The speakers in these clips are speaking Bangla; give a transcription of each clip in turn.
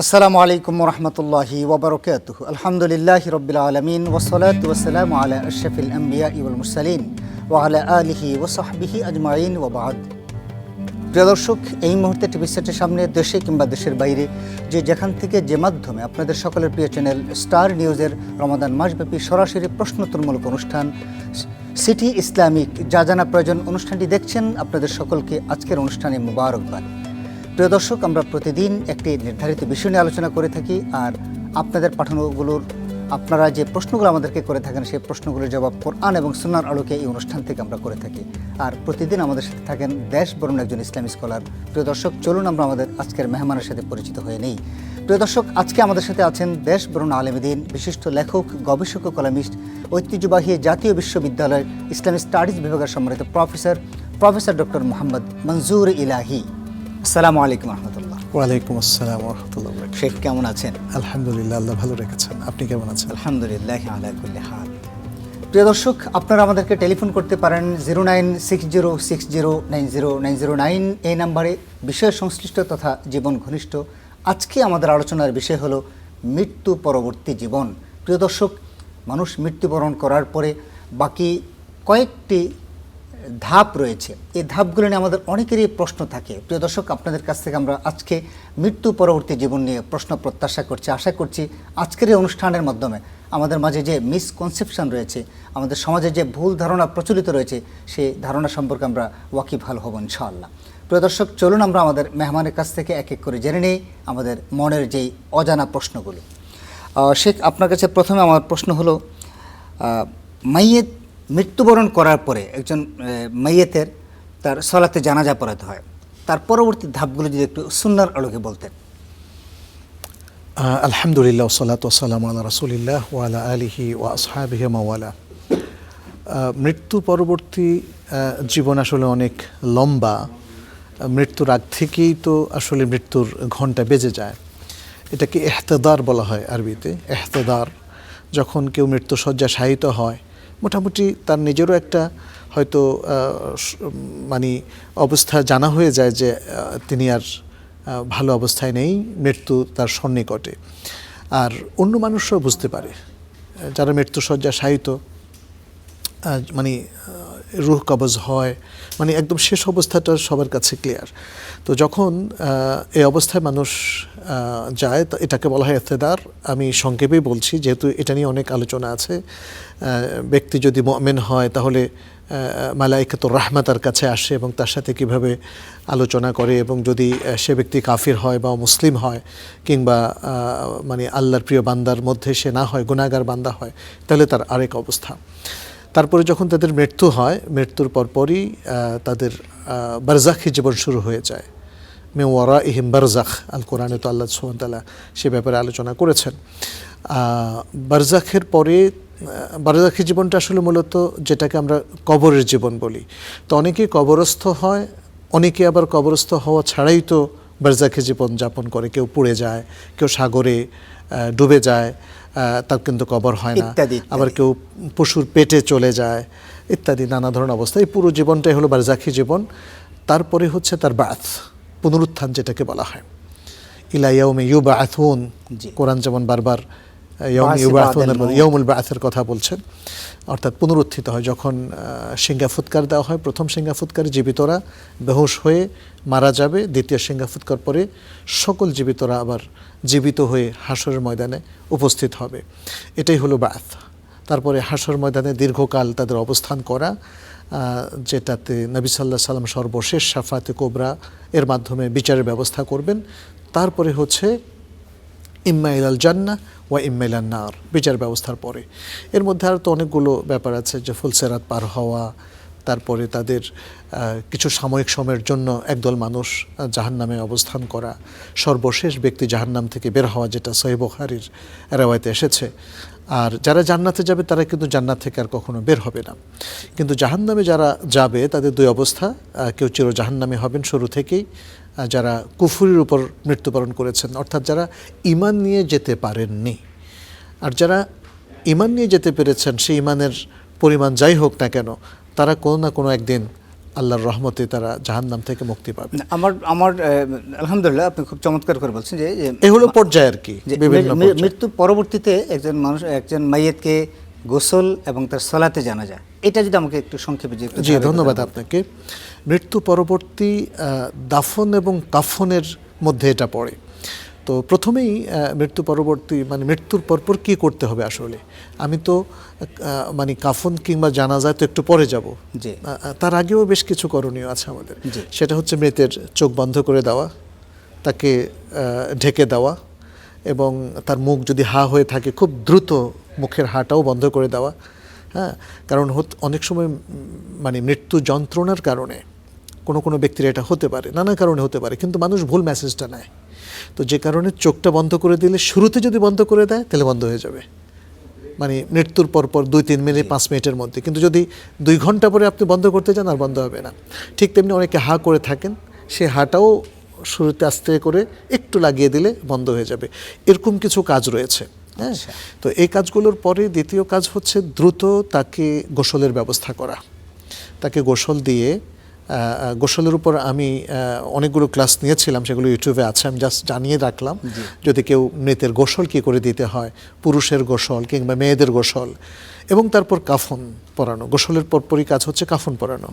আসসালামু আলাইকুম রহমতুল্লাহি ওবরকাতুহু। আলহামদুলিল্লাহি রব্বিল আলামিন ওয়াসসালাতু ওয়াসসালামু আলা আশরাফিল আমবিয়া ওয়াল মুরসালিন ওয়া আলা আলিহি ওয়া সাহবিহি আজমাইন ওয়া বা'দ। প্রিয় দর্শক, এই মুহূর্তে টিভি সেটের সামনে দেশে কিংবা দেশের বাইরে যে যেখান থেকে যে মাধ্যমে আপনাদের সকলের প্রিয় চ্যানেল স্টার নিউজের রমাদান মাসব্যাপী সরাসরি প্রশ্নোত্তরমূলক অনুষ্ঠান সিটি ইসলামিক যা জানা প্রয়োজন অনুষ্ঠানটি দেখছেন, আপনাদের সকলকে আজকের অনুষ্ঠানে মুবারকবাদ। প্রিয় দর্শক, আমরা প্রতিদিন একটি নির্ধারিত বিষয় নিয়ে আলোচনা করে থাকি, আর আপনাদের পাঠানোগুলোর আপনারা যে প্রশ্নগুলো আমাদেরকে করে থাকেন সেই প্রশ্নগুলোর জবাব কোরআন এবং সুন্নাহর আলোকে এই অনুষ্ঠান থেকে আমরা করে থাকি। আর প্রতিদিন আমাদের সাথে থাকেন দেশ বরণ একজন ইসলামী স্কলার। প্রিয় দর্শক, চলুন আমরা আমাদের আজকের মেহমানের সাথে পরিচিত হয়ে নেই। প্রিয় দর্শক, আজকে আমাদের সাথে আছেন দেশ বরণ আলেমদ্বীন, বিশিষ্ট লেখক, গবেষক ও কলামিস্ট, ঐতিহ্যবাহী জাতীয় বিশ্ববিদ্যালয়ের ইসলামিক স্টাডিজ বিভাগের সম্মানিত প্রফেসর ডক্টর মোহাম্মদ মনজুর ইলাহি। আসসালামু আলাইকুম রহমতুল্লাহ। ওয়ালাইকুম আসসালাম রহমতুল্লাহ। শেখ কেমন আছেন? আলহামদুলিল্লাহ, আল্লাহ ভালো রেখেছেন। আপনি কেমন আছেন? আলহামদুলিল্লাহ আলা কুল্লি হাল। প্রিয় দর্শক, আপনারা আমাদেরকে টেলিফোন করতে পারেন 096060909009 এই নাম্বারে, বিষয় সংশ্লিষ্ট তথা জীবন ঘনিষ্ঠ। আজকে আমাদের আলোচনার বিষয় হলো মৃত্যু পরবর্তী জীবন। প্রিয় দর্শক, মানুষ মৃত্যুবরণ করার পরে বাকি কয়েকটি ধাপ রয়েছে। এই ধাপগুলো নিয়ে আমাদের অনেকেরই প্রশ্ন থাকে। প্রিয় দর্শক, আপনাদের কাছ থেকে আমরা আজকে মৃত্যু পরবর্তী জীবন নিয়ে প্রশ্ন প্রত্যাশা করছি। আশা করছি আজকের এই অনুষ্ঠানের মাধ্যমে আমাদের মাঝে যে মিসকনসেপশন রয়েছে, আমাদের সমাজে যে ভুল ধারণা প্রচলিত রয়েছে, সেই ধারণা সম্পর্কে আমরা ওয়াকিবহাল হব ইনশাআল্লাহ। প্রিয় দর্শক, চলুন আমরা আমাদের মেহমানের কাছ থেকে এক এক করে জেনে নেই আমাদের মনের যেই অজানা প্রশ্নগুলো। শেখ, আপনার কাছে প্রথমে আমার প্রশ্ন হলো, মাইয়েত মৃত্যুবরণ করার পরে একজন মাইয়েতের তার সলাতে জানাজা পড়াতে হয়, তার পরবর্তী ধাপগুলো যদি একটু সুন্নাহর আলোকে বলতেন। আলহামদুলিল্লাহ, ওয়াসসালাতু ওয়াসসালামু আলা রাসূলিল্লাহ ওয়া আলা আলিহি ওয়া আসহাবিহি ওয়া মাওয়ালা। মৃত্যু পরবর্তী জীবন আসলে অনেক লম্বা। মৃত্যুর আগ থেকেই তো আসলে মৃত্যুর ঘণ্টা বেজে যায়। এটাকে ইহতেদার বলা হয় আরবিতে। ইহতেদার, যখন কেউ মৃত্যুশয্যা শায়িত হয়, মোটামুটি তার নিজেরও একটা হয়তো মানে অবস্থা জানা হয়ে যায় যে তিনি আর ভালো অবস্থায় নেই, মৃত্যু তার সন্নিকটে। আর অন্য মানুষরাও বুঝতে পারে, যারা মৃত্যুশয্যা শায়িত, মানে রূহ কবজ হয়, মানে একদম শেষ অবস্থাটা সবার কাছে ক্লিয়ার। তো যখন এই অবস্থায় মানুষ যায়, এটাকে বলা হয় ইহতেদার। আমি সংক্ষেপেই বলছি, যেহেতু এটা নিয়ে অনেক আলোচনা আছে। ব্যক্তি যদি মুমিন হয় তাহলে মালায়েকাতুর রাহমাত তার কাছে আসে এবং তার সাথে কিভাবে আলোচনা করে, এবং যদি সে ব্যক্তি কাফির হয় বা মুসলিম হয়, কিংবা মানে আল্লাহর প্রিয় বান্দার মধ্যে সে না হয়, গুনাহগার বান্দা হয়, তাহলে তার আরেক অবস্থা। তারপরে যখন তাদের মৃত্যু হয়, মৃত্যুর পরপরই তাদের বারজাখী জীবন শুরু হয়ে যায়। মিন ওয়ারাইহিম বারজাখ, আল কোরআনে তো আল্লাহ সুবহানাহু ওয়া তাআলা সে ব্যাপারে আলোচনা করেছেন। বারজাখের পরে বারজাখী জীবনটা আসলে মূলত যেটাকে আমরা কবরের জীবন বলি। তো অনেকেই কবরস্থ হয়, অনেকে আবার কবরস্থ হওয়া ছাড়াই তো বারজাখী জীবন যাপন করে। কেউ পুড়ে যায়, কেউ সাগরে ডুবে যায়, তার কিন্তু কবর হয় না। আবার কেউ পশুর পেটে চলে যায়, ইত্যাদি নানা ধরনের অবস্থা। এই পুরো জীবনটাই হলো বারজাখী জীবন। তারপরে হচ্ছে তার বাথ, পুনরুত্থান যেটাকে বলা হয়। ইলা ইয়াউমি ইউবআথুন, কোরআন যেমন বারবার ইয়াউমুল বা'থের কথা বলছেন, অর্থাৎ পুনরুত্থিত হয়। যখন সিংহা ফুৎকার দেওয়া হয়, প্রথম সিংহা ফুৎকারে জীবিতরা বেহুশ হয়ে মারা যাবে, দ্বিতীয় সিংহা ফুৎকার পরে সকল জীবিতরা আবার জীবিত হয়ে হাসরের ময়দানে উপস্থিত হবে। এটাই হলো বা'থ। তারপরে হাসর ময়দানে দীর্ঘকাল তাদের অবস্থান করা, যেটাতে নবী সাল্লাল্লাহু আলাইহি ওয়াসাল্লাম সর্বশেষ শাফাতে কোবরা এর মাধ্যমে বিচারের ব্যবস্থা করবেন। তারপরে হচ্ছে ইম্মা ইলাল জান্নাহ ওয়া ইম্মা ইলান নার, বিচার ব্যবস্থার পরে। এর মধ্যে আর তো অনেকগুলো ব্যাপার আছে, যে ফুলসেরাত পার হওয়া, তারপরে তাদের কিছু সাময়িক সময়ের জন্য একদল মানুষ জাহান্নামে অবস্থান করা, সর্বশেষ ব্যক্তি জাহান্নাম থেকে বের হওয়া, যেটা সহিহ বুখারীর রিওয়ায়াতে এসেছে। আর যারা জান্নাতে যাবে তারা কিন্তু জান্নাত থেকে আর কখনো বের হবে না। কিন্তু জাহান্নামে যারা যাবে তাদের দুই অবস্থা, কেউ চির জাহান্নামে হবেন শুরু থেকেই, যারা কুফরির উপর মৃত্যুবরণ করেছেন, অর্থাৎ যারা ঈমান নিয়ে যেতে পারেননি। আর যারা ঈমান নিয়ে যেতে পেরেছেন, সেই ঈমানের পরিমাণ যাই হোক না কেন, তারা কোনো না কোনো একদিন আল্লাহর রহমতে তারা জাহান্নাম থেকে মুক্তি পাবে। আমার আমার আলহামদুলিল্লাহ, আপনি খুব চমৎকার করে বলছেন যে এই হলো পর্যায় আর কি, যে বিভিন্ন পর্যায়। মৃত্যুর পরবর্তীতে একজন মাইয়েতকে গোসল এবং তার সালাতে জানাজা, এটা যদি আমাকে একটু সংক্ষেপে জি, ধন্যবাদ আপনাকে। মৃত্যু পরবর্তী দাফন এবং কাফনের মধ্যে এটা পড়ে। তো প্রথমেই মৃত্যু পরবর্তী মানে মৃত্যুর পরপর কি করতে হবে আসলে, আমি তো মানে কাফন কিংবা জানাজায় তো একটু পরে যাব, তার আগেও বেশ কিছু করণীয় আছে আমাদের। সেটা হচ্ছে মৃতের চোখ বন্ধ করে দেওয়া, তাকে ঢেকে দেওয়া, এবং তার মুখ যদি হা হয়ে থাকে খুব দ্রুত মুখের হাটাও বন্ধ করে দেওয়া। হ্যাঁ, কারণ অনেক সময় মানে মৃত্যু যন্ত্রণার কারণে কোনো ব্যক্তির এটা হতে পারে, নানা কারণে হতে পারে, কিন্তু মানুষ ভুল মেসেজটা নেয়। তো যে কারণে চোখটা বন্ধ করে দিলে, শুরুতে যদি বন্ধ করে দেয় তাহলে বন্ধ হয়ে যাবে, মানে মৃত্যুর পরপর 2-3 মিনিট 5 মিনিটের মধ্যে। কিন্তু যদি 2 ঘন্টা পরে আপনি বন্ধ করতে চান, আর বন্ধ হবে না। ঠিক তেমনি অনেকে হা করে থাকেন, সে হাটাও শুরুতে আস্তে করে একটু লাগিয়ে দিলে বন্ধ হয়ে যাবে। এরকম কিছু কাজ রয়েছে। হ্যাঁ, তো এই কাজগুলোর পরে দ্বিতীয় কাজ হচ্ছে দ্রুত তাকে গোসলের ব্যবস্থা করা। তাকে গোসল দিয়ে, গোসলের উপর আমি অনেকগুলো ক্লাস নিয়েছিলাম, সেগুলো ইউটিউবে আছে, আমি জাস্ট জানিয়ে রাখলাম। যদি কেউ মৃতের গোসল কী করে দিতে হয়, পুরুষের গোসল কিংবা মেয়েদের গোসল, এবং তারপর কাফন পরানো। গোসলের পরপরই কাজ হচ্ছে কাফন পরানো।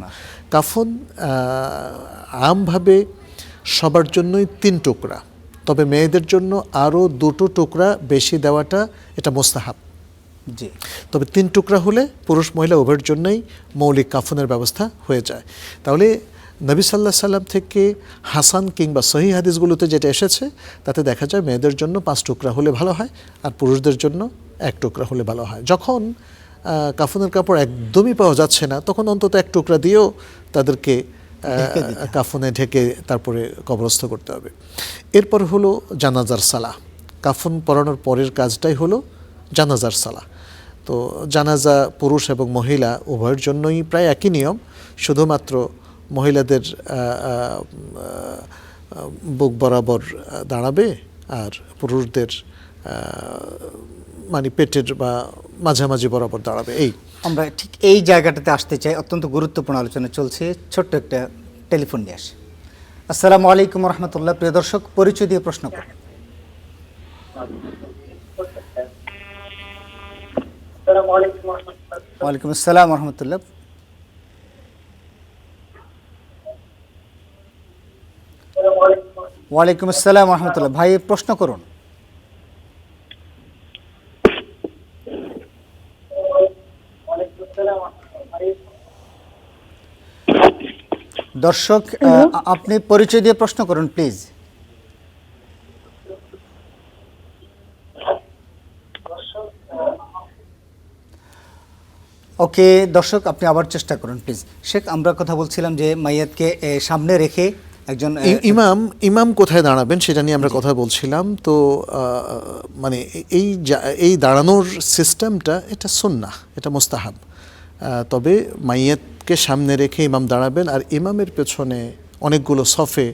কাফন আমভাবে সবার জন্যই 3 টুকরা, তবে মেয়েদের জন্য আরও 2 টুকরা বেশি দেওয়াটা এটা মোস্তাহাব। জি, তবে 3 টুকরা হলে পুরুষ মহিলা উভয়ের জন্যই মৌলিক কাফনের ব্যবস্থা হয়ে যায়। তাহলে নবী সাল্লাল্লাহু আলাইহি সাল্লাম থেকে হাসান কিংবা সহিহ হাদিসগুলোতে যেটা এসেছে, তাতে দেখা যায় মেয়েদের জন্য 5 টুকরা হলে ভালো হয়, আর পুরুষদের জন্য 1 টুকরা হলে ভালো হয়। যখন কাফনের কাপড় একদমই পাওয়া যাচ্ছে না, তখন অন্তত 1 টুকরা দিয়েও তাদেরকে কাফনে ঢেকে তারপরে কবরস্থ করতে হবে। এরপর হলো জানাজার সালাহ। কাফন পরানোর পরের কাজটাই হলো জানাজার সালাহ। তো জানাজা পুরুষ এবং মহিলা উভয়ের জন্যই প্রায় একই নিয়ম, শুধুমাত্র মহিলাদের বুক বরাবর দাঁড়াবে, আর পুরুষদের মানে পেটের বা মাঝামাঝি বরাবর দাঁড়াবে। এই আমরা ঠিক এই জায়গাটাতে আসতে চাই, অত্যন্ত গুরুত্বপূর্ণ আলোচনা চলছে। ছোট্ট একটা টেলিফোন নিয়ে আসে। আসসালামু আলাইকুম রহমতুল্লাহ। প্রিয় দর্শক, পরিচয় দিয়ে প্রশ্ন করুন। ওয়ালাইকুম আসসালাম রহমতুল্লাহ। ওয়ালাইকুম আসসালাম রহমতুল্লাহ। ভাই, প্রশ্ন করুন। দর্শক, আপনি পরিচয় দিয়ে প্রশ্ন করুন প্লিজ। ওকে দর্শক, আপনি আবার চেষ্টা করুন প্লিজ। শেখ, আমরা কথা বলছিলাম যে মাইয়াতকে সামনে রেখে একজন ইমাম কোথায় দাঁড়াবেন সেটা নিয়ে আমরা কথা বলছিলাম। তো মানে এই দাঁড়ানোর সিস্টেমটা এটা সুন্নাহ, এটা মুস্তাহাব। তবে মাইয়াতকে সামনে রেখে ইমাম দাঁড়াবেন, আর ইমামের পেছনে অনেকগুলো সফে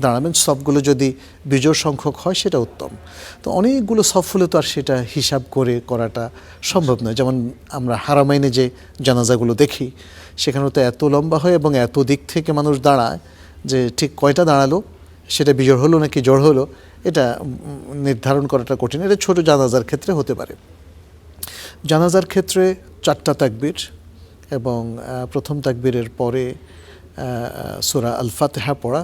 দাঁড়াবেন। সফগুলো যদি বিজোড় সংখ্যক হয় সেটা উত্তম। তো অনেকগুলো সফ হলে তো আর সেটা হিসাব করে করাটা সম্ভব নয়। যেমন আমরা হারামাইনে যে জানাজাগুলো দেখি, সেখানে তো এত লম্বা হয় এবং এত দিক থেকে মানুষ দাঁড়ায় যে ঠিক কয়টা দাঁড়ালো, সেটা বিজোড় হলো নাকি জোড় হলো, এটা নির্ধারণ করাটা কঠিন। এটা ছোট জানাজার ক্ষেত্রে হতে পারে। জানাজার ক্ষেত্রে 4টা তাকবীর, এবং প্রথম তাকবীরের পরে সূরা আল ফাতিহা পড়া।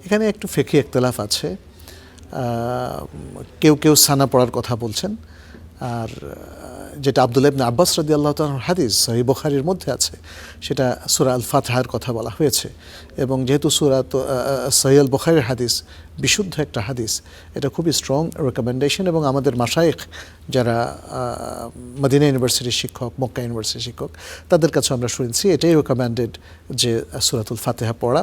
এখানে একটু ফিকহি ইখতিলাফ আছে, কেউ সানা পড়ার কথা বলছেন, আর যেটা আব্দুল্লাহ ইবনে আব্বাস রাদিয়াল্লাহু তাআলার হাদিস সহিহ বুখারীর মধ্যে আছে, সেটা সূরা আল ফাতিহার কথা বলা হয়েছে। এবং যেহেতু সূরা তো সহিহ আল বুখারীর হাদিস, বিশুদ্ধ একটা হাদিস, এটা খুবই স্ট্রং রেকমেন্ডেশন। এবং আমাদের মাশায়েখ যারা মদিনা ইউনিভার্সিটির শিক্ষক, মক্কা ইউনিভার্সিটির শিক্ষক, তাদের কাছে আমরা শুনেছি এটাই রেকমেন্ডেড যে সূরাতুল ফাতিহা পড়া।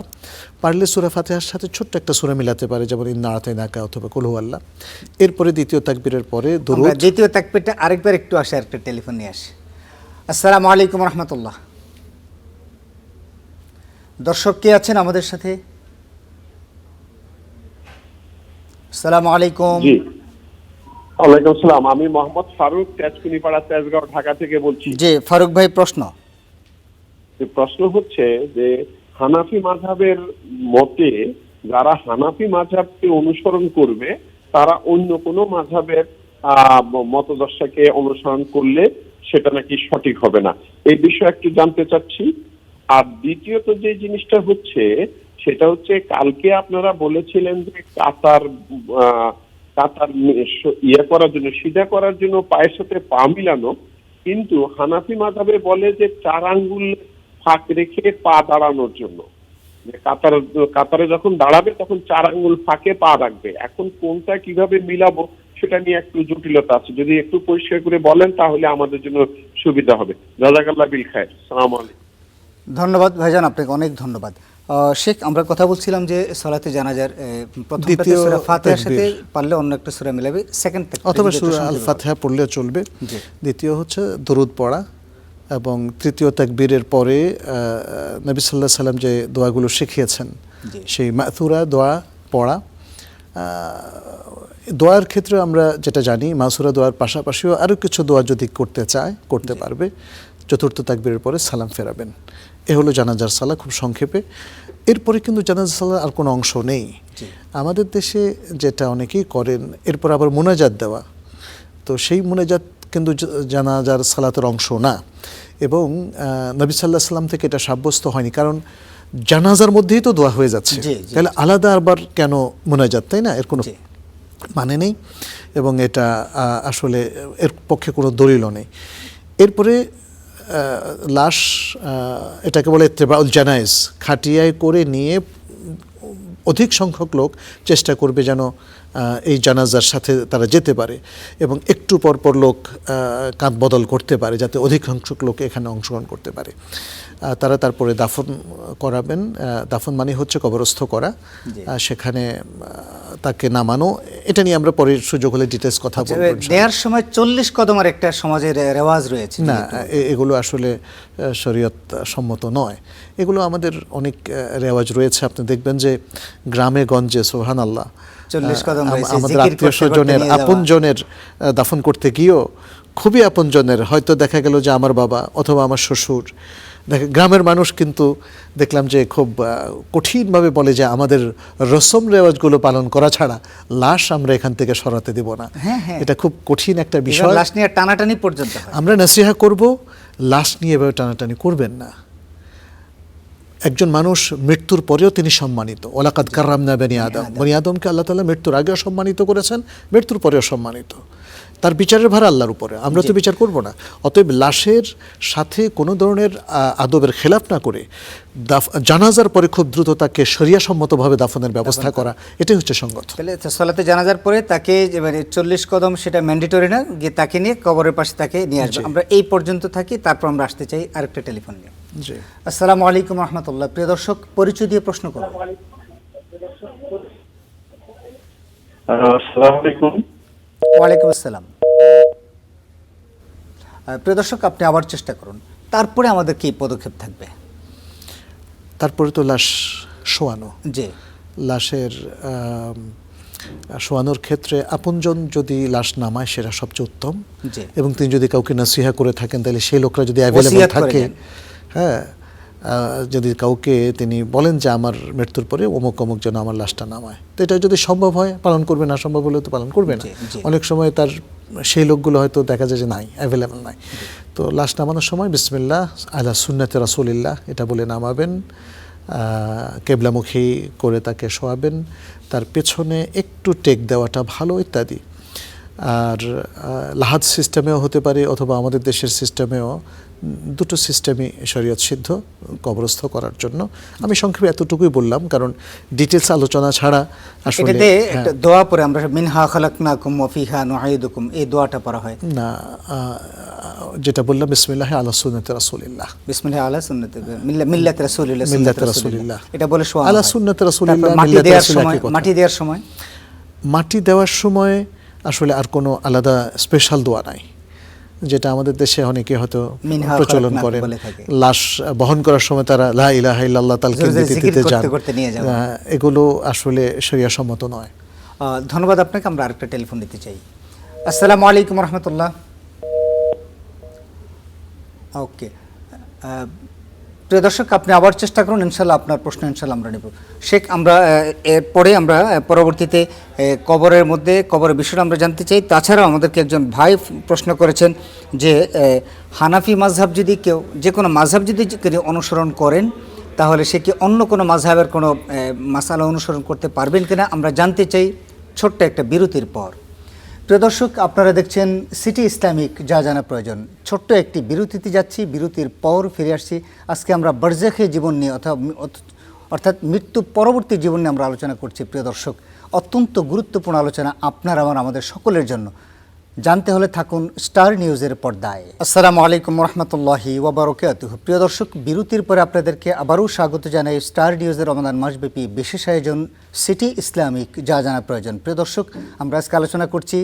পারলে সূরা ফাতিহার সাথে ছোট্ট একটা সূরা মিলাতে পারে, যেমন ইন্না আতাইনাকা অথবা কুল হুয়াল্লাহ। এরপরে দ্বিতীয় তাকবীরের পরে দুরূদ। দ্বিতীয় তাকবীরটা আরেকবার একটু আসে, আরেকটা টেলিফোন নিয়ে আসে। আসসালামু আলাইকুম রহমতুল্লাহ। দর্শক কে আছেন আমাদের সাথে? আসসালামু আলাইকুম। জি, ওয়ালাইকুম আসসালাম। আমি মোহাম্মদ ফারুক, তেজকুনিপাড়া, তেজগাঁও, ঢাকা থেকে বলছি। জি ফারুক ভাই, প্রশ্ন। প্রশ্ন হচ্ছে যে হানাফি মাযহাবের মতে যারা হানাফি মাযহাবকে অনুসরণ করবে তারা অন্য কোনো মাযহাবের মতদর্শকে অনুসরণ করলে সেটা নাকি সঠিক হবে না। এই বিষয়ে একটু জানতে চাচ্ছি। আর দ্বিতীয়ত যে জিনিসটা হচ্ছে সেটা হচ্ছে কালকে আপনারা বলেছিলেন যে কাতার ইয়ে করার জন্য, সিধা করার জন্য পায়ের সাথে পা মিলানো, কিন্তু হানাফি মাযহাবে বলে যে 4 আঙ্গুল ফাঁক রেখে পা দাঁড়ানোর জন্য। কাতারে যখন দাঁড়াবে তখন 4 আঙ্গুল ফাঁকে পা রাখবে। এখন কোনটা কিভাবে মিলাবো সেটা নিয়ে একটু জটিলতা আছে, যদি একটু পরিষ্কার করে বলেন তাহলে আমাদের জন্য সুবিধা হবে। জাযাকাল্লাহ বিল খায়র। আসসালামু আলাইকুম। ধন্যবাদ ভাইজান, আপনাকে অনেক ধন্যবাদ। শেখ, আমরা কথা বলছিলাম যে সালাতে জানাজার প্রথমটাতে সূরা ফাতিহার সাথে পারলে অন্য একটা সূরা মিলাবে, সেকেন্ড অথবা সূরা আল ফাতিহা পড়লেও চলবে। দ্বিতীয় হচ্ছে দরুদ পড়া, এবং তৃতীয় তাকবীরের পরে নবী সাল্লাল্লাহু আলাইহি সাল্লাম যে দোয়াগুলো শিখিয়েছেন সেই মাসুরা দোয়া পড়া। দোয়ার ক্ষেত্রে আমরা যেটা জানি, মাসুরা দোয়ার পাশাপাশিও আরও কিছু দোয়া যদি করতে চায় করতে পারবে। চতুর্থ তাকবীরের পরে সালাম ফেরাবেন। এ হলো জানাজার সালাহ খুব সংক্ষেপে। এরপরে কিন্তু জানাজার সালাহ আর কোনো অংশ নেই আমাদের দেশে, যেটা অনেকেই করেন। এরপর আবার মুনাজাত দেওয়া, তো সেই মুনাজাত কিন্তু জানাজার সালাতের অংশ না, এবং নবী সাল্লাল্লাহু আলাইহি সাল্লাম থেকে এটা সাব্যস্ত হয়নি, কারণ জানাজার মধ্যেই তো দোয়া হয়ে যাচ্ছে, তাহলে আলাদা আবার কেন মুনাজাত, তাই না? এর কোনো মানে নেই, এবং এটা আসলে এর পক্ষে কোনো দলিলও নেই। এরপরে লাশ, এটাকে বলে ইত্তেবাউল জানায়েজ, খাটিয়ায় করে নিয়ে অধিক সংখ্যক লোক চেষ্টা করবে যেন এই জানাজার সাথে তারা যেতে পারে, এবং একটু পর পর লোক কাঁধ বদল করতে পারে, যাতে অধিক সংখ্যক লোক এখানে অংশগ্রহণ করতে পারে। তারা তারপরে দাফন করাবেন। দাফন মানে হচ্ছে কবরস্থ করা, সেখানে তাকে নামানো। এটা নিয়ে আমরা পরের সুযোগ হলে ডিটেলস কথা বলবো। দেওয়ার সময় 40 কদমের একটা সমাজের রেওয়াজ রয়েছে না, এগুলো আসলে শরীয়ত সম্মত নয়। এগুলো আমাদের অনেক রেওয়াজ রয়েছে। আপনি দেখবেন যে গ্রামে গঞ্জে সুবহানাল্লাহ 40 কদম রয়েছে, আমাদের আত্মীয় স্বজনের আপনজনের দাফন করতে গিয়েও খুবই আপনজনের, হয়তো দেখা গেল যে আমার বাবা অথবা আমার শ্বশুর, গ্রামের মানুষ কিন্তু দেখলাম যে খুব কঠিনভাবে বলে যে আমাদের রসম রেওয়াজগুলো পালন করা ছাড়া লাশ আমরা এখান থেকে সরাতে দেব না। এটা খুব কঠিন একটা বিষয়। লাশ নিয়ে টানাটানি পর্যন্ত আমরা নসিহা করব, লাশ নিয়ে এভাবে টানাটানি করবেন না। একজন মানুষ মৃত্যুর পরেও তিনি সম্মানিত। ওয়ালাকাদ কাররামনা বনি আদম, বনি আদমকে আল্লাহ তাআলা মৃত্যুর আগেও সম্মানিত করেছেন, মৃত্যুর পরেও সম্মানিত। তার বিচারের ভার আল্লাহর উপরে, আমরা তো বিচার করব না। অতএব লাশের সাথে কোনো ধরনের আদবের খেলাফ না করে জানাজার পরে খুব দ্রুত তাকে শরিয়াসম্মতভাবে দাফনের ব্যবস্থা করা, এটাই হচ্ছে সঙ্গত। তাহলে সালাতে জানাজার পরে তাকে মানে 40 কদম সেটা ম্যান্ডেটরি না, গিয়ে তাকে নিয়ে কবরের পাশে তাকে নিয়ে আসবে। আমরা এই পর্যন্ত থাকি, তারপর আমরা আসতে চাই আরেকটা টেলিফোন নিয়ে। জি, আসসালামু আলাইকুম রহমতুল্লাহ। প্রিয় দর্শক, পরিচয় দিয়ে প্রশ্ন করুন। আসসালামু আলাইকুম। ওয়ালাইকুম আসসালাম। প্রিয় দর্শক, আপনি আবার চেষ্টা করুন। তারপরে আমাদের কি পদক্ষেপ থাকবে? তারপরে তো লাশ শোয়ানো। জি, লাশের শোয়ানোর ক্ষেত্রে আপনজন যদি লাশ নামায় সেটা সবচেয়ে উত্তম, এবং তিনি যদি কাউকে নসিহা করে থাকেন তাহলে সেই লোকরা যদি অ্যাভেলেবল থাকে, হ্যাঁ, যদি কাউকে তিনি বলেন যে আমার মৃত্যুর পরে অমুক অমুক যেন আমার লাশটা নামায়, তো এটা যদি সম্ভব হয় পালন করবে, না সম্ভব হলে তো পালন করবে না। অনেক সময় তার সেই লোকগুলো হয়তো দেখা যায় যে নাই, অ্যাভেলেবল নাই। তো লাশ নামানোর সময় বিসমিল্লাহ আলা সুন্নাতে রাসূলিল্লাহ এটা বলে নামাবেন, কেবলামুখী করে তাকে শোয়াবেন, তার পেছনে একটু টেক দেওয়াটা ভালো, ইত্যাদি। আর লাহাদ সিস্টেমেও হতে পারে, অথবা আমাদের দেশের সিস্টেমেও, দুটো সিস্টেমই শরীয়ত সিদ্ধ কবরস্থ করার জন্য। আমি সংক্ষেপে এতটুকুই বললাম, কারণ ডিটেলস আলোচনা ছাড়া আসলে এটাতে একটা দোয়া পড়ে আমরা মিনহা খালাকনাকুম ওয়া ফিহা নুঈদুকুম, এই দোয়াটা পড়া হয় না। যেটা বললাম বিসমিল্লাহ আলা সুন্নাতি রাসূলিল্লাহ, বিসমিল্লাহ আলা সুন্নাতি মিল্লাত রাসূলিল্লাহ, মিল্লাত রাসূলিল্লাহ, এটা বলে শোয়া আলা সুন্নাতি রাসূলিল্লাহ। মাটি দেওয়ার সময় আসলে আর কোনো আলাদা স্পেশাল দোয়া নাই, যেটা আমাদের দেশে অনেকে হয়তো প্রচলন করেন। লাশ বহন করার সময় তারা লা ইলাহা ইল্লাল্লাহ তালকিন দিতে যান, এগুলো আসলে শরিয়াসম্মত নয়। ধন্যবাদ আপনাকে। আমরা আরেকটা টেলিফোন নিতে চাই। আসসালামু আলাইকুম রহমতুল্লাহ। ওকে, প্রিয় দর্শক, আপনি আবার চেষ্টা করুন, ইনশাল্লাহ আপনার প্রশ্ন ইনশাল্লাহ আমরা নেব। শেখ, আমরা এরপরে আমরা পরবর্তীতে কবরের মধ্যে কবরের বিষয়টা আমরা জানতে চাই। তাছাড়াও আমাদেরকে একজন ভাই প্রশ্ন করেছেন যে হানাফি মাযহাব যদি কেউ, যে কোনো মাযহাব যদি কেউ অনুসরণ করেন, তাহলে সে কি অন্য কোনো মাযহাবের কোনো মাসালা অনুসরণ করতে পারবেন কিনা আমরা জানতে চাই ছোট্ট একটা বিরতির পর। প্রিয় দর্শক, আপনারা দেখছেন সিটি ইসলামিক যা জানা প্রয়োজন। ছোট্ট একটি বিরতিতে যাচ্ছি, বিরতির পর ফিরে আসছি। আজকে আমরা বারজাখে জীবন নিয়ে অর্থাৎ মৃত্যু পরবর্তী জীবন নিয়ে আমরা আলোচনা করছি। প্রিয় দর্শক, অত্যন্ত গুরুত্বপূর্ণ আলোচনা আপনার আমাদের সকলের জন্য। জানতে হলে থাকুন স্টার নিউজের পর্দায়। আসসালামু আলাইকুম রহমতুল্লাহি ওয়াবারাকাতুহু। প্রিয় দর্শক, বিরতির পরে আপনাদেরকে আবারও স্বাগত জানাই স্টার নিউজের রমাদান মাসব্যাপী বিশেষ আয়োজন সিটি ইসলামিক যা জানা প্রয়োজন। প্রিয় দর্শক, আমরা আজকে আলোচনা করছি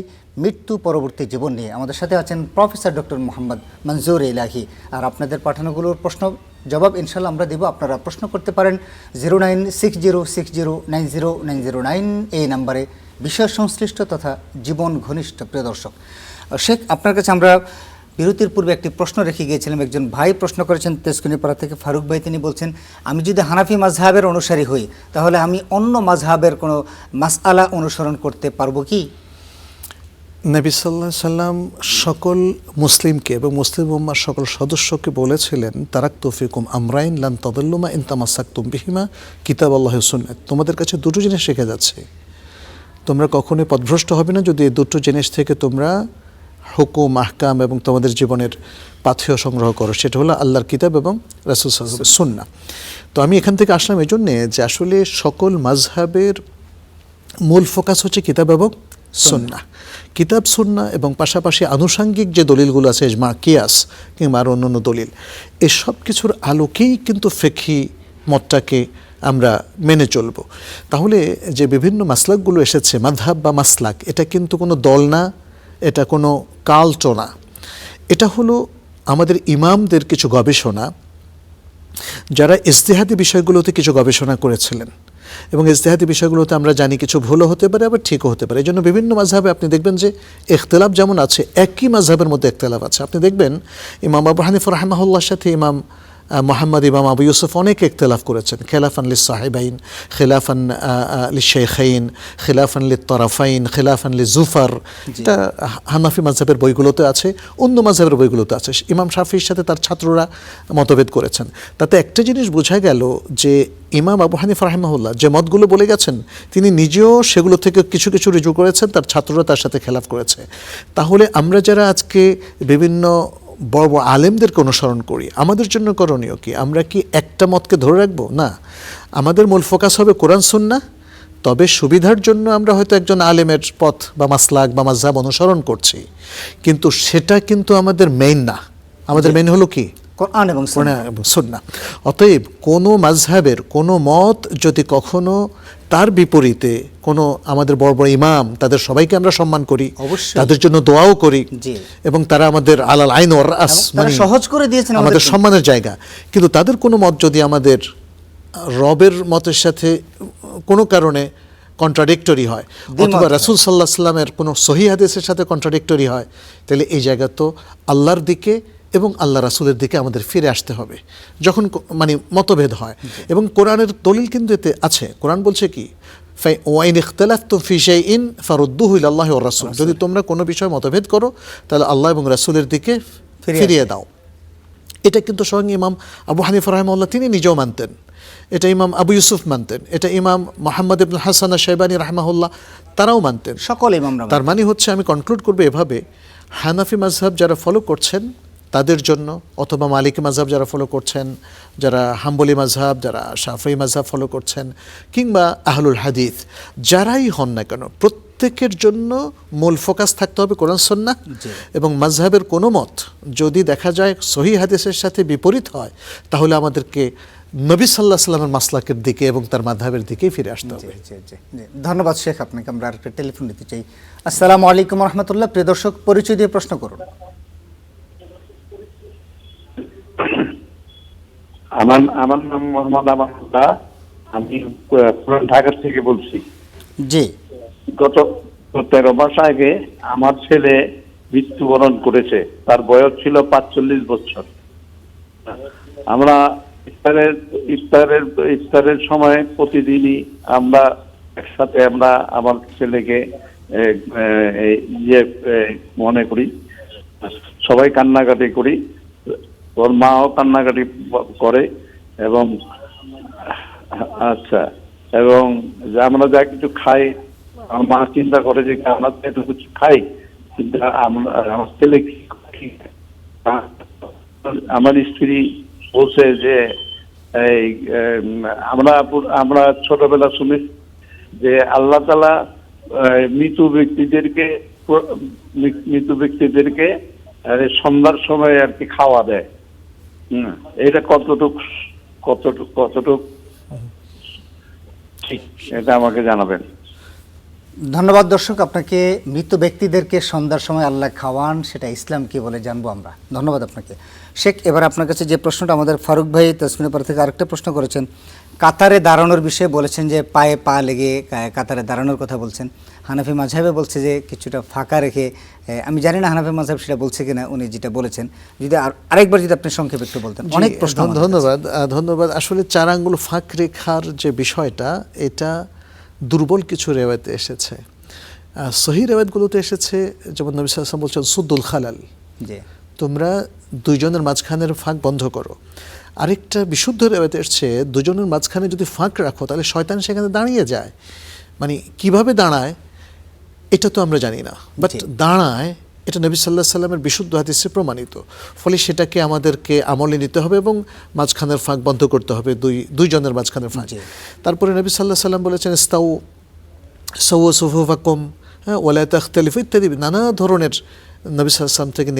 মৃত্যু পরবর্তী জীবন নিয়ে। আমাদের সাথে আছেন প্রফেসর ডক্টর মোহাম্মদ মনজুর ইলাহি। আর আপনাদের পাঠানোগুলোর প্রশ্ন জবাব ইনশাল্লাহ আমরা দেব। আপনারা প্রশ্ন করতে পারেন 096060900909 এই নাম্বারে, বিষয় সংশ্লিষ্ট তথা জীবন ঘনিষ্ঠ। প্রিয় দর্শক, শেখ, আপনার কাছে আমরা বিরতির পূর্বে একটি প্রশ্ন রেখে গিয়েছিলাম। একজন ভাই প্রশ্ন করেছেন তেজকুনিপাড়া থেকে, ফারুক ভাই। তিনি বলছেন, আমি যদি হানাফি মাযহাবের অনুসারী হই, তাহলে আমি অন্য মাযহাবের কোনো মাসআলা অনুসরণ করতে পারবো কি? নবী সাল্লাল্লাহু আলাইহি সাল্লাম সকল মুসলিমকে এবং মুসলিম উম্মার সকল সদস্যকে বলেছিলেন, তারাকতু ফিকুম আমরাইন লান তাদিল্লু মা ইন তামাসসাকতুম বিহিমা কিতাবাল্লাহি ওয়া সুন্নাহ। তোমাদের কাছে দুটো জিনিস শেখা যাচ্ছে, তোমরা কখনোই পথভ্রষ্ট হবে না যদি এই দুটো জিনিস থেকে তোমরা হুকুম, আহকাম এবং তোমাদের জীবনের পাথেয় সংগ্রহ করো। সেটা হলো আল্লাহর কিতাব এবং রাসূল সাল্লাল্লাহু আলাইহি সুন্নাহ। তো আমি এখান থেকে আসলাম এই জন্যে যে আসলে সকল মাযহাবের মূল ফোকাস হচ্ছে কিতাব এবং সুন্নাহ। কিতাব, সুন্নাহ এবং পাশাপাশি আনুষাঙ্গিক যে দলিলগুলো আছে, ইজমা, কিয়াস কিংবা আর অন্যান্য দলিল, এসব কিছুর আলোকেই কিন্তু ফিকহি মতটাকে আমরা মেনে চলব। তাহলে যে বিভিন্ন মাসলাকগুলো এসেছে, মাযহাব বা মাসলাক, এটা কিন্তু কোনো দল না, এটা কোনো কাল্ট না, এটা হলো আমাদের ইমামদের কিছু গবেষণা, যারা ইজতিহাদি বিষয়গুলোতে কিছু গবেষণা করেছিলেন। এবং ইজতিহাদি বিষয়গুলোতে আমরা জানি কিছু ভুলও হতে পারে, আবার ঠিকও হতে পারে। এই জন্য বিভিন্ন মাযহাবে আপনি দেখবেন যে ইখতিলাফ যেমন আছে, একই মাযহাবের মধ্যে ইখতিলাফ আছে। আপনি দেখবেন ইমাম আবু হানিফা রাহিমাহুল্লাহর সাথে ইমাম মুহাম্মদ ইমাম আবু ইউসুফ অনেক ইখতিলাফ করেছেন। খিলাফান লিস-সাহিবাইন, খিলাফান লিশ-শাইখাইন, খিলাফান লিত-তারাফাইন, খিলাফান লিজ-জুফার। এটা হানাফি মাযহাবের বইগুলোতে আছে, অন্য মাযহাবের বইগুলোতে আছে। ইমাম শাফিঈর সাথে তার ছাত্ররা মতভেদ করেছেন। তাতে একটা জিনিস বোঝা গেল যে ইমাম আবু হানিফা রাহিমাহুল্লাহ যে মতগুলো বলে গেছেন, তিনি নিজেও সেগুলো থেকে কিছু কিছু রুজু করেছেন, তার ছাত্ররা তার সাথে খেলাফ করেছে। তাহলে আমরা যারা আজকে বিভিন্ন বড় বড় আলেমদেরকে অনুসরণ করি, আমাদের জন্য করণীয় কি? আমরা কি একটা মতকে ধরে রাখবো? না, আমাদের মূল ফোকাস হবে কোরআন সুন্নাহ। তবে সুবিধার জন্য আমরা হয়তো একজন আলেমের পথ বা মাসলাক বা মাযহাব অনুসরণ করছি, কিন্তু সেটা কিন্তু আমাদের মেইন না। আমাদের মেইন হলো কি? কোরআন এবং সুন্নাহ। অতএব কোনো মাযহাবের কোনো মত যদি কখনো তার বিপরীতে কোনো আমাদের বড় বড় ইমাম, তাদের সবাইকে আমরা সম্মান করি, অবশ্যই তাদের জন্য দোয়াও করি, এবং তারা আমাদের আলাল আইন ওয়ার রাস, মানে সহজ করে দিয়েছেন আমাদের সম্মানের জায়গা। কিন্তু তাদের কোনো মত যদি আমাদের রবের মতের সাথে কোনো কারণে কন্ট্রাডিক্টরি হয়, অথবা রাসূল সাল্লাল্লাহু আলাইহি ওয়াসাল্লামের কোনো সহিহ হাদিসের সাথে কন্ট্রাডিক্টরি হয়, তাহলে এই জায়গা তো আল্লাহর দিকে এবং আল্লাহ রাসূলের দিকে আমাদের ফিরে আসতে হবে যখন মানে মতভেদ হয়। এবং কোরআনের দলিল কিন্তু এতে আছে। কোরআন বলছে কি? ওয়াইন ইখতালাফতুম ফি শাইইন ফারুদ্দুহু ইলাল্লাহি ওয়ার রাসূল। যদি তোমরা কোনো বিষয়ে মতভেদ করো, তাহলে আল্লাহ এবং রাসূলের দিকে ফিরিয়ে দাও। এটা কিন্তু স্বয়ং ইমাম আবু হানিফা রাহিমাহুল্লাহ তিনি নিজেও মানতেন, এটা ইমাম আবু ইউসুফ মানতেন, এটা ইমাম মুহাম্মদ ইবনে হাসান আশ-শাইবানি রাহিমাহুল্লাহ তারাও মানতেন, সকল ইমামরা। তার মানে হচ্ছে, আমি কনক্লুড করবো এভাবে, হানাফি মাযহাব যারা ফলো করছেন তাদের জন্য, অথবা মালিকি মাযহাব যারা ফলো করছেন, যারা হাম্বলি মাযহাব, যারা শাফিঈ মাযহাব ফলো করছেন, কিংবা আহলুল হাদিস যারাই হন না কেন, প্রত্যেকের জন্য মূল ফোকাস থাকতে হবে কোরআন সুন্নাহ। এবং মাযহাবের কোনো মত যদি দেখা যায় সহিহ হাদিসের সাথে বিপরীত হয়, তাহলে আমাদেরকে নবী সাল্লাল্লাহু আলাইহি ওয়াসাল্লামের মাসলাকের দিকে এবং তার মাযহাবের দিকেই ফিরে আসতে হবে। ধন্যবাদ শেখ, আপনাকে আমরা আরেকটা টেলিফোন নিতে চাই। আসসালামু আলাইকুম রহমতুল্লাহ। প্রিয় দর্শক, পরিচয় দিয়ে প্রশ্ন করুন। আমার নাম মোহাম্মদ আমানুল্লাহ, আমি পুরান ঢাকা থেকে বলছি। জি, গত 13 মাস আগে আমার ছেলে মৃত্যুবরণ করেছে, তার বয়স ছিল 45 বছর। আমরা ইফতারের ইফতারের ইফতারের সময় প্রতিদিনই আমরা একসাথে আমার ছেলেকে এ, এ, ইয়ে এ, মনে করি, সবাই কান্নাকাটি করি, ওর মাও কান্নাকাটি করে, এবং আচ্ছা, এবং যে আমরা যা কিছু খাই, আমার মা চিন্তা করে যে আমরা তো একটু কিছু খাই, কিন্তু আমার ছেলে কি খায়? আমার স্ত্রী বলছে যে এই আমরা ছোটবেলা শুনি যে আল্লাহ তাআলা মৃত ব্যক্তিদেরকে সন্ধ্যার সময় আর কি খাওয়া দেয়। এটা কতটুক ঠিক, এটা আমাকে জানাবেন। ধন্যবাদ দর্শক, আপনাকে মৃত ব্যক্তিদেরকে সন্ধ্যার সময় আল্লাহ খাওয়ান, সেটা ইসলাম কি বলে জানবো আমরা। ধন্যবাদ আপনাকে। শেখ, এবার আপনার কাছে যে প্রশ্নটা আমাদের ফারুক ভাই তসমিনাপাড়া থেকে আরেকটা প্রশ্ন করেছেন, কাতারে দাঁড়ানোর বিষয়ে বলেছেন যে পায়ে পা লেগে কাতারে দাঁড়ানোর কথা বলছেন। হানাফি মাযহাবে বলছে যে কিছুটা ফাঁকা রেখে, আমি জানি না হানাফি মাযহাব সেটা বলছে কিনা, উনি যেটা বলেছেন যদি আরেকবার যদি আপনি সংক্ষেপে একটু বলতেন। অনেক প্রশ্ন। ধন্যবাদ। আসলে 4 আঙ্গুল ফাঁক রেখার যে বিষয়টা, এটা দুর্বল কিছু রেওয়ায়েতে এসেছে। সহিহ রেওয়ায়েতগুলোতে এসেছে, যেমন নবী সাল্লাল্লাহু আলাইহি ওয়াসাল্লাম বলছেন সুদ্দুল খালাল, জি, তোমরা দুইজনের মাঝখানের ফাঁক বন্ধ করো। আরেকটা বিশুদ্ধ রেওয়ায়েতে এসেছে, দুজনের মাঝখানে যদি ফাঁক রাখো তাহলে শয়তান সেখানে দাঁড়িয়ে যায়। মানে কিভাবে দাঁড়ায় এটা তো আমরা জানি না, বাট দাঁড়ায়, এটা নবী সাল্লাল্লাহু আলাইহি ওয়াসাল্লামের বিশুদ্ধ হাদিসে প্রমাণিত। ফলে সেটাকে আমাদেরকে আমলে নিতে হবে এবং মাঝখানের ফাঁক বন্ধ করতে হবে, দুইজনের মাঝখানের ফাঁক। তারপরে নবী সাল্লাল্লাহু আলাইহি ওয়াসাল্লাম বলেছেন ইস্তাউ সাওয়া সুফুফাকুম ওয়ালা তাখতালিফু ইত্যাদি নানা ধরনের নবী সাল্লাল্লাহু আলাইহি ওয়াসাল্লাম থেকে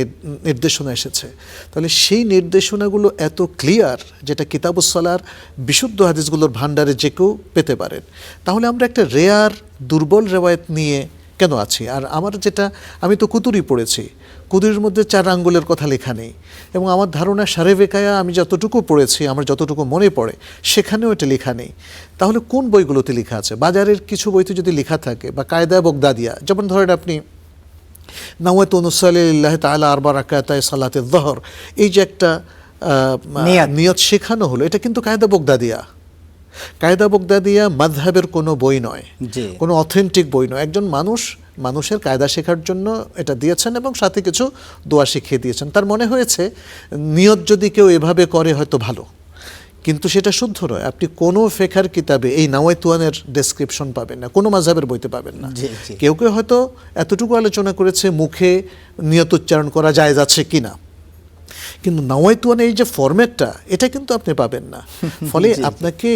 নির্দেশনা এসেছে। তাহলে সেই নির্দেশনাগুলো এত ক্লিয়ার, যেটা কিতাবুস সালার বিশুদ্ধ হাদিসগুলোর ভান্ডারে যে কেউ পেতে পারেন। তাহলে আমরা একটা রেয়ার দুর্বল রেওয়ায়েত নিয়ে কেন আছি? আর আমার যেটা, আমি তো কুতুরি পড়েছি, কুতুরির মধ্যে 4 আঙ্গুলের কথা লেখা নেই, এবং আমার ধারণা শারে বেকায়া আমি যতটুকু পড়েছি, আমার যতটুকু মনে পড়ে, সেখানেও এটা লেখা নেই। তাহলে কোন বইগুলোতে লেখা আছে? বাজারের কিছু বইতে যদি লেখা থাকে, বা কায়দা বগদাদিয়া, যেমন ধরেন আপনি নাওয়াতু নুসাল্লি লিল্লাহি তাআলা আরবা রাকাতাই সালাতিল যহর, এই যে একটা নিয়ত শেখানো হলো, এটা কিন্তু কায়দা বগদাদিয়া। কায়দা বগদাদিয়া মাযহাবের কোনো বই নয়, কোনো অথেন্টিক বই নয়। একজন মানুষের কায়দা শেখার জন্য এটা দিয়েছেন, এবং সাথে কিছু দোয়া শিখিয়ে দিয়েছেন। তার মনে হয়েছে নিয়ত যদি কেউ এভাবে করে হয়তো ভালো, কিন্তু সেটা শুদ্ধ নয়। আপনি কোনো ফিকহের কিতাবে এই নাওয়াইতুয়ানের ডেসক্রিপশন পাবেন না, কোনো মাযহাবের বইতে পাবেন না। কেউ কেউ হয়তো এতটুকু আলোচনা করেছে মুখে নিয়ত উচ্চারণ করা জায়েজ আছে কিনা, কিন্তু নাওয়াইতুয়ান এই যে ফরম্যাটটা, এটা কিন্তু আপনি পাবেন না। ফলে আপনাকে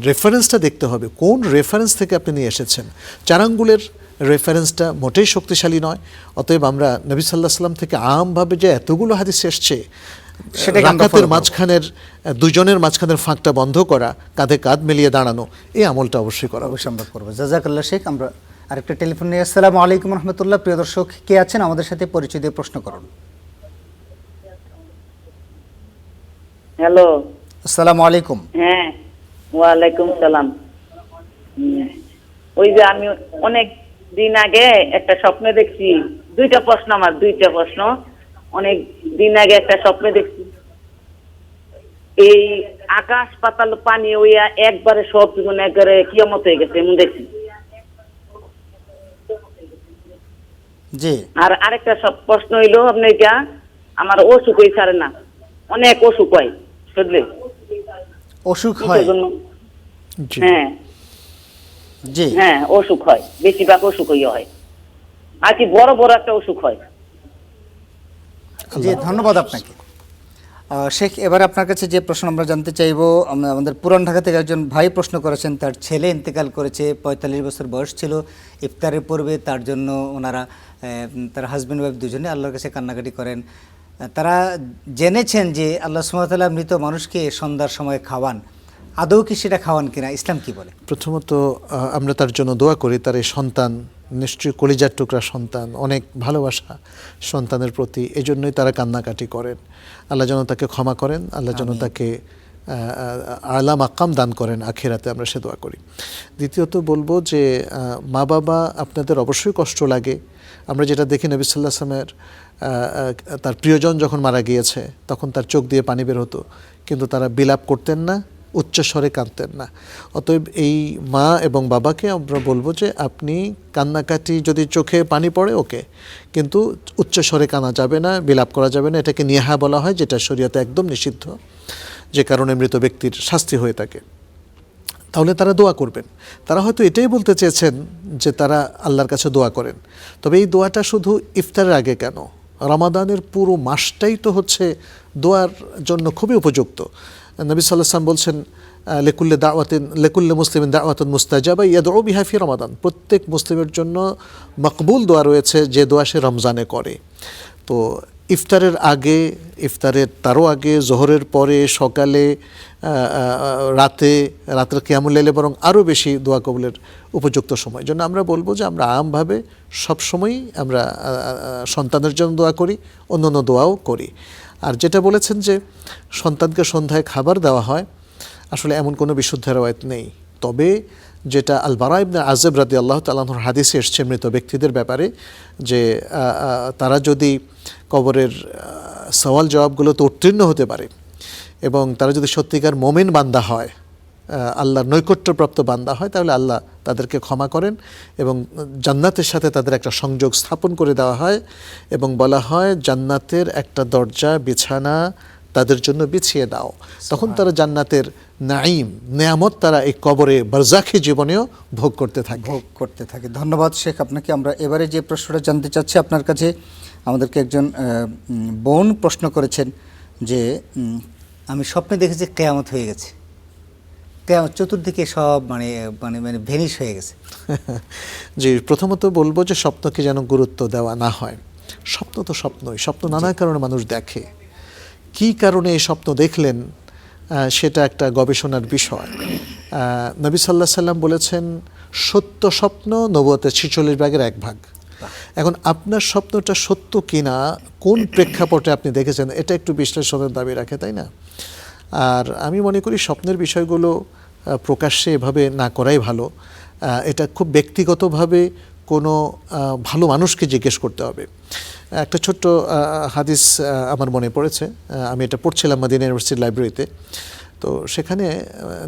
রেফারেন্সটা দেখতে হবে, কোন রেফারেন্স থেকে আপনি নিয়ে এসেছেন। 4 আঙ্গুলের রেফারেন্সটা মোটেই শক্তিশালী নয়। অতএব আমরা নবী সাল্লাল্লাহু আলাইহি ওয়াসাল্লাম থেকে আমভাবে যে এতগুলো হাদিস এসছে, রাকাতের মাঝখানের দুজনের মাঝখানের ফাঁকটা বন্ধ করা, কাঁধে কাঁধ মিলিয়ে দাঁড়ানো, এই আমলটা অবশ্যই করা অবশ্যই আমরা করবো। জাযাকাল্লাহ শেখ। আমরা আরেকটা টেলিফোন নিয়ে। আসসালামু আলাইকুম রহমতুল্লাহ। প্রিয় দর্শক, কে আছেন আমাদের সাথে পরিচয় দিয়ে প্রশ্ন করুন। হ্যালো, আসসালামু আলাইকুম। হ্যাঁ, ওয়ালাইকুম সালাম। ওই যে আমি অনেক দিন আগে একটা স্বপ্নে দেখছি, দুইটা প্রশ্ন। অনেক দিন আগে একটা স্বপ্নে দেখছি, এই আকাশ পাতাল পানি ওই একবারে সব একবারে কিয়ামত হয়ে গেছে এমন দেখছি। জি। আর আরেকটা সব প্রশ্ন হইলো, আপনি এটা আমার অসুখ হয়ে ছাড়ে না, অনেক অসুখ হয়, বুঝলে? অসুখ হয়? হ্যাঁ জি, হ্যাঁ, অসুখ হয়, বেশিরভাগ অসুখই হয়, আর কি বড় বড় একটা অসুখ হয়। জি, ধন্যবাদ আপনাকে। শেখ, এবার আপনার কাছে যে প্রশ্ন আমরা জানতে চাইবো, আমাদের পুরান ঢাকা থেকে একজন ভাই প্রশ্ন করেছেন, তার ছেলে ইন্তেকাল করেছে, 45 বছর বয়স ছিল। ইফতারের পূর্বে তার জন্য ওনারা, তার হাজব্যান্ড ওয়াইফ দুজনে আল্লাহর কাছে কান্নাকাটি করেন। তারা জেনেছেন যে আল্লাহ সুবহানাহু ওয়া তাআলা মৃত মানুষকে সন্ধ্যার সময় খাওয়ান, আদৌ কি সেটা খাওয়ান কিনা, ইসলাম কি বলে? প্রথমত আমরা তার জন্য দোয়া করি, তার এই সন্তান নিশ্চয়ই কলিজার টুকরা সন্তান, অনেক ভালোবাসা সন্তানের প্রতি, এই জন্যই তারা কান্নাকাটি করেন। আল্লাহ যেন তাকে ক্ষমা করেন, আল্লাহ যেন তাকে আলা মাকাম দান করেন আখিরাতে, আমরা সে দোয়া করি। দ্বিতীয়ত বলবো যে মা বাবা আপনাদের অবশ্যই কষ্ট লাগে। আমরা যেটা দেখি নবী সাল্লাল্লাহু আলাইহি ওয়াসাল্লামের তার প্রিয়জন যখন মারা গিয়েছে তখন তার চোখ দিয়ে পানি বের হতো, কিন্তু তারা বিলাপ করতেন না, উচ্চস্বরে কাঁদতেন না। অতএব এই মা এবং বাবাকে আমরা বলবো যে আপনি কান্নাকাটি যদি চোখে পানি পড়ে ওকে, কিন্তু উচ্চস্বরে কাঁদা যাবে না, বিলাপ করা যাবে না। এটাকে নিহা বলা হয়, যেটা শরীয়তে একদম নিষিদ্ধ, যে কারণে মৃত ব্যক্তির শাস্তি হয়ে থাকে। তাহলে তারা দোয়া করবেন। তারা হয়তো এটাই বলতে চেয়েছেন যে তারা আল্লাহর কাছে দোয়া করেন, তবে এই দোয়াটা শুধু ইফতারের আগে কেন, রমাদানের পুরো মাসটাই তো হচ্ছে দোয়ার জন্য খুবই উপযুক্ত। নবী সাল্লাল্লাহু আলাইহি ওয়াসাল্লাম বলছেন লেকুল্লে মুসলিমিন দাওয়াতুন মুস্তাজাবা ইয়াদউ বিহা ফি রমাদান, প্রত্যেক মুসলিমের জন্য মকবুল দোয়া রয়েছে যে দোয়া সে রমজানে করে। তো ইফতারের আগে, ইফতারের তারও আগে, জোহরের পরে, সকালে, রাতের কিয়ামুল লাইলে বরং আরও বেশি দোয়া কবুলের উপযুক্ত সময়। জন্য আমরা বলবো যে আমরা আমভাবে সবসময়ই আমরা সন্তানের জন্য দোয়া করি, অন্য দোয়াও করি। আর যেটা বলেছেন যে সন্তানকে সন্ধ্যায় খাবার দেওয়া হয়, আসলে এমন কোনো বিশুদ্ধ রওয়ায়াত নেই। তবে যেটা আল বারা ইবনে আযিব রাদিয়াল্লাহু তাআলা আনহুর হাদিসে এসেছে মৃত ব্যক্তিদের ব্যাপারে, যে তারা যদি কবরের সওয়াল জবাবগুলোতে উত্তীর্ণ হতে পারে এবং তারা যদি সত্যিকার মুমিন বান্দা হয়, আল্লাহর নৈকট্যপ্রাপ্ত বান্দা হয়, তাহলে আল্লাহ তাদেরকে ক্ষমা করেন এবং জান্নাতের সাথে তাদের একটা সংযোগ স্থাপন করে দেওয়া হয় এবং বলা হয় জান্নাতের একটা দরজা, বিছানা তাদের জন্য বিছিয়ে দাও। তখন তারা জান্নাতের নাঈম, নেয়ামত তারা এই কবরে বারজাখী জীবনেও ভোগ করতে থাকে। ধন্যবাদ শেখ আপনাকে। আমরা এবারে যে প্রশ্নটা জানতে চাচ্ছি আপনার কাছে, আমাদেরকে একজন বোন প্রশ্ন করেছেন যে আমি স্বপ্নে দেখেছি কিয়ামত হয়ে গেছে, কিয়ামত চতুর্দিকে সব মানে মানে মানে ভেনিশ হয়ে গেছে। জি, প্রথমত বলবো যে স্বপ্নকে যেন গুরুত্ব দেওয়া না হয়। স্বপ্ন তো স্বপ্নই, স্বপ্ন নানা কারণে মানুষ দেখে। কি কারণে এই স্বপ্ন দেখলেন সেটা একটা গবেষণার বিষয়। নবী সাল্লাল্লাহু আলাইহি সাল্লাম বলেছেন সত্য স্বপ্ন নবুয়তের 46 ভাগের 1 ভাগ। এখন আপনার স্বপ্নটা সত্য কিনা, কোন প্রেক্ষাপটে আপনি দেখেছেন, এটা একটু বিশ্লেষণের দাবি রাখে, তাই না? আর আমি মনে করি স্বপ্নের বিষয়গুলো প্রকাশ্যে এভাবে না করাই ভালো। এটা খুব ব্যক্তিগতভাবে কোনো ভালো মানুষকে জিজ্ঞেস করতে হবে। একটা ছোট্ট হাদিস আমার মনে পড়েছে, আমি এটা পড়ছিলাম মদিনা ইউনিভার্সিটির লাইব্রেরিতে। তো সেখানে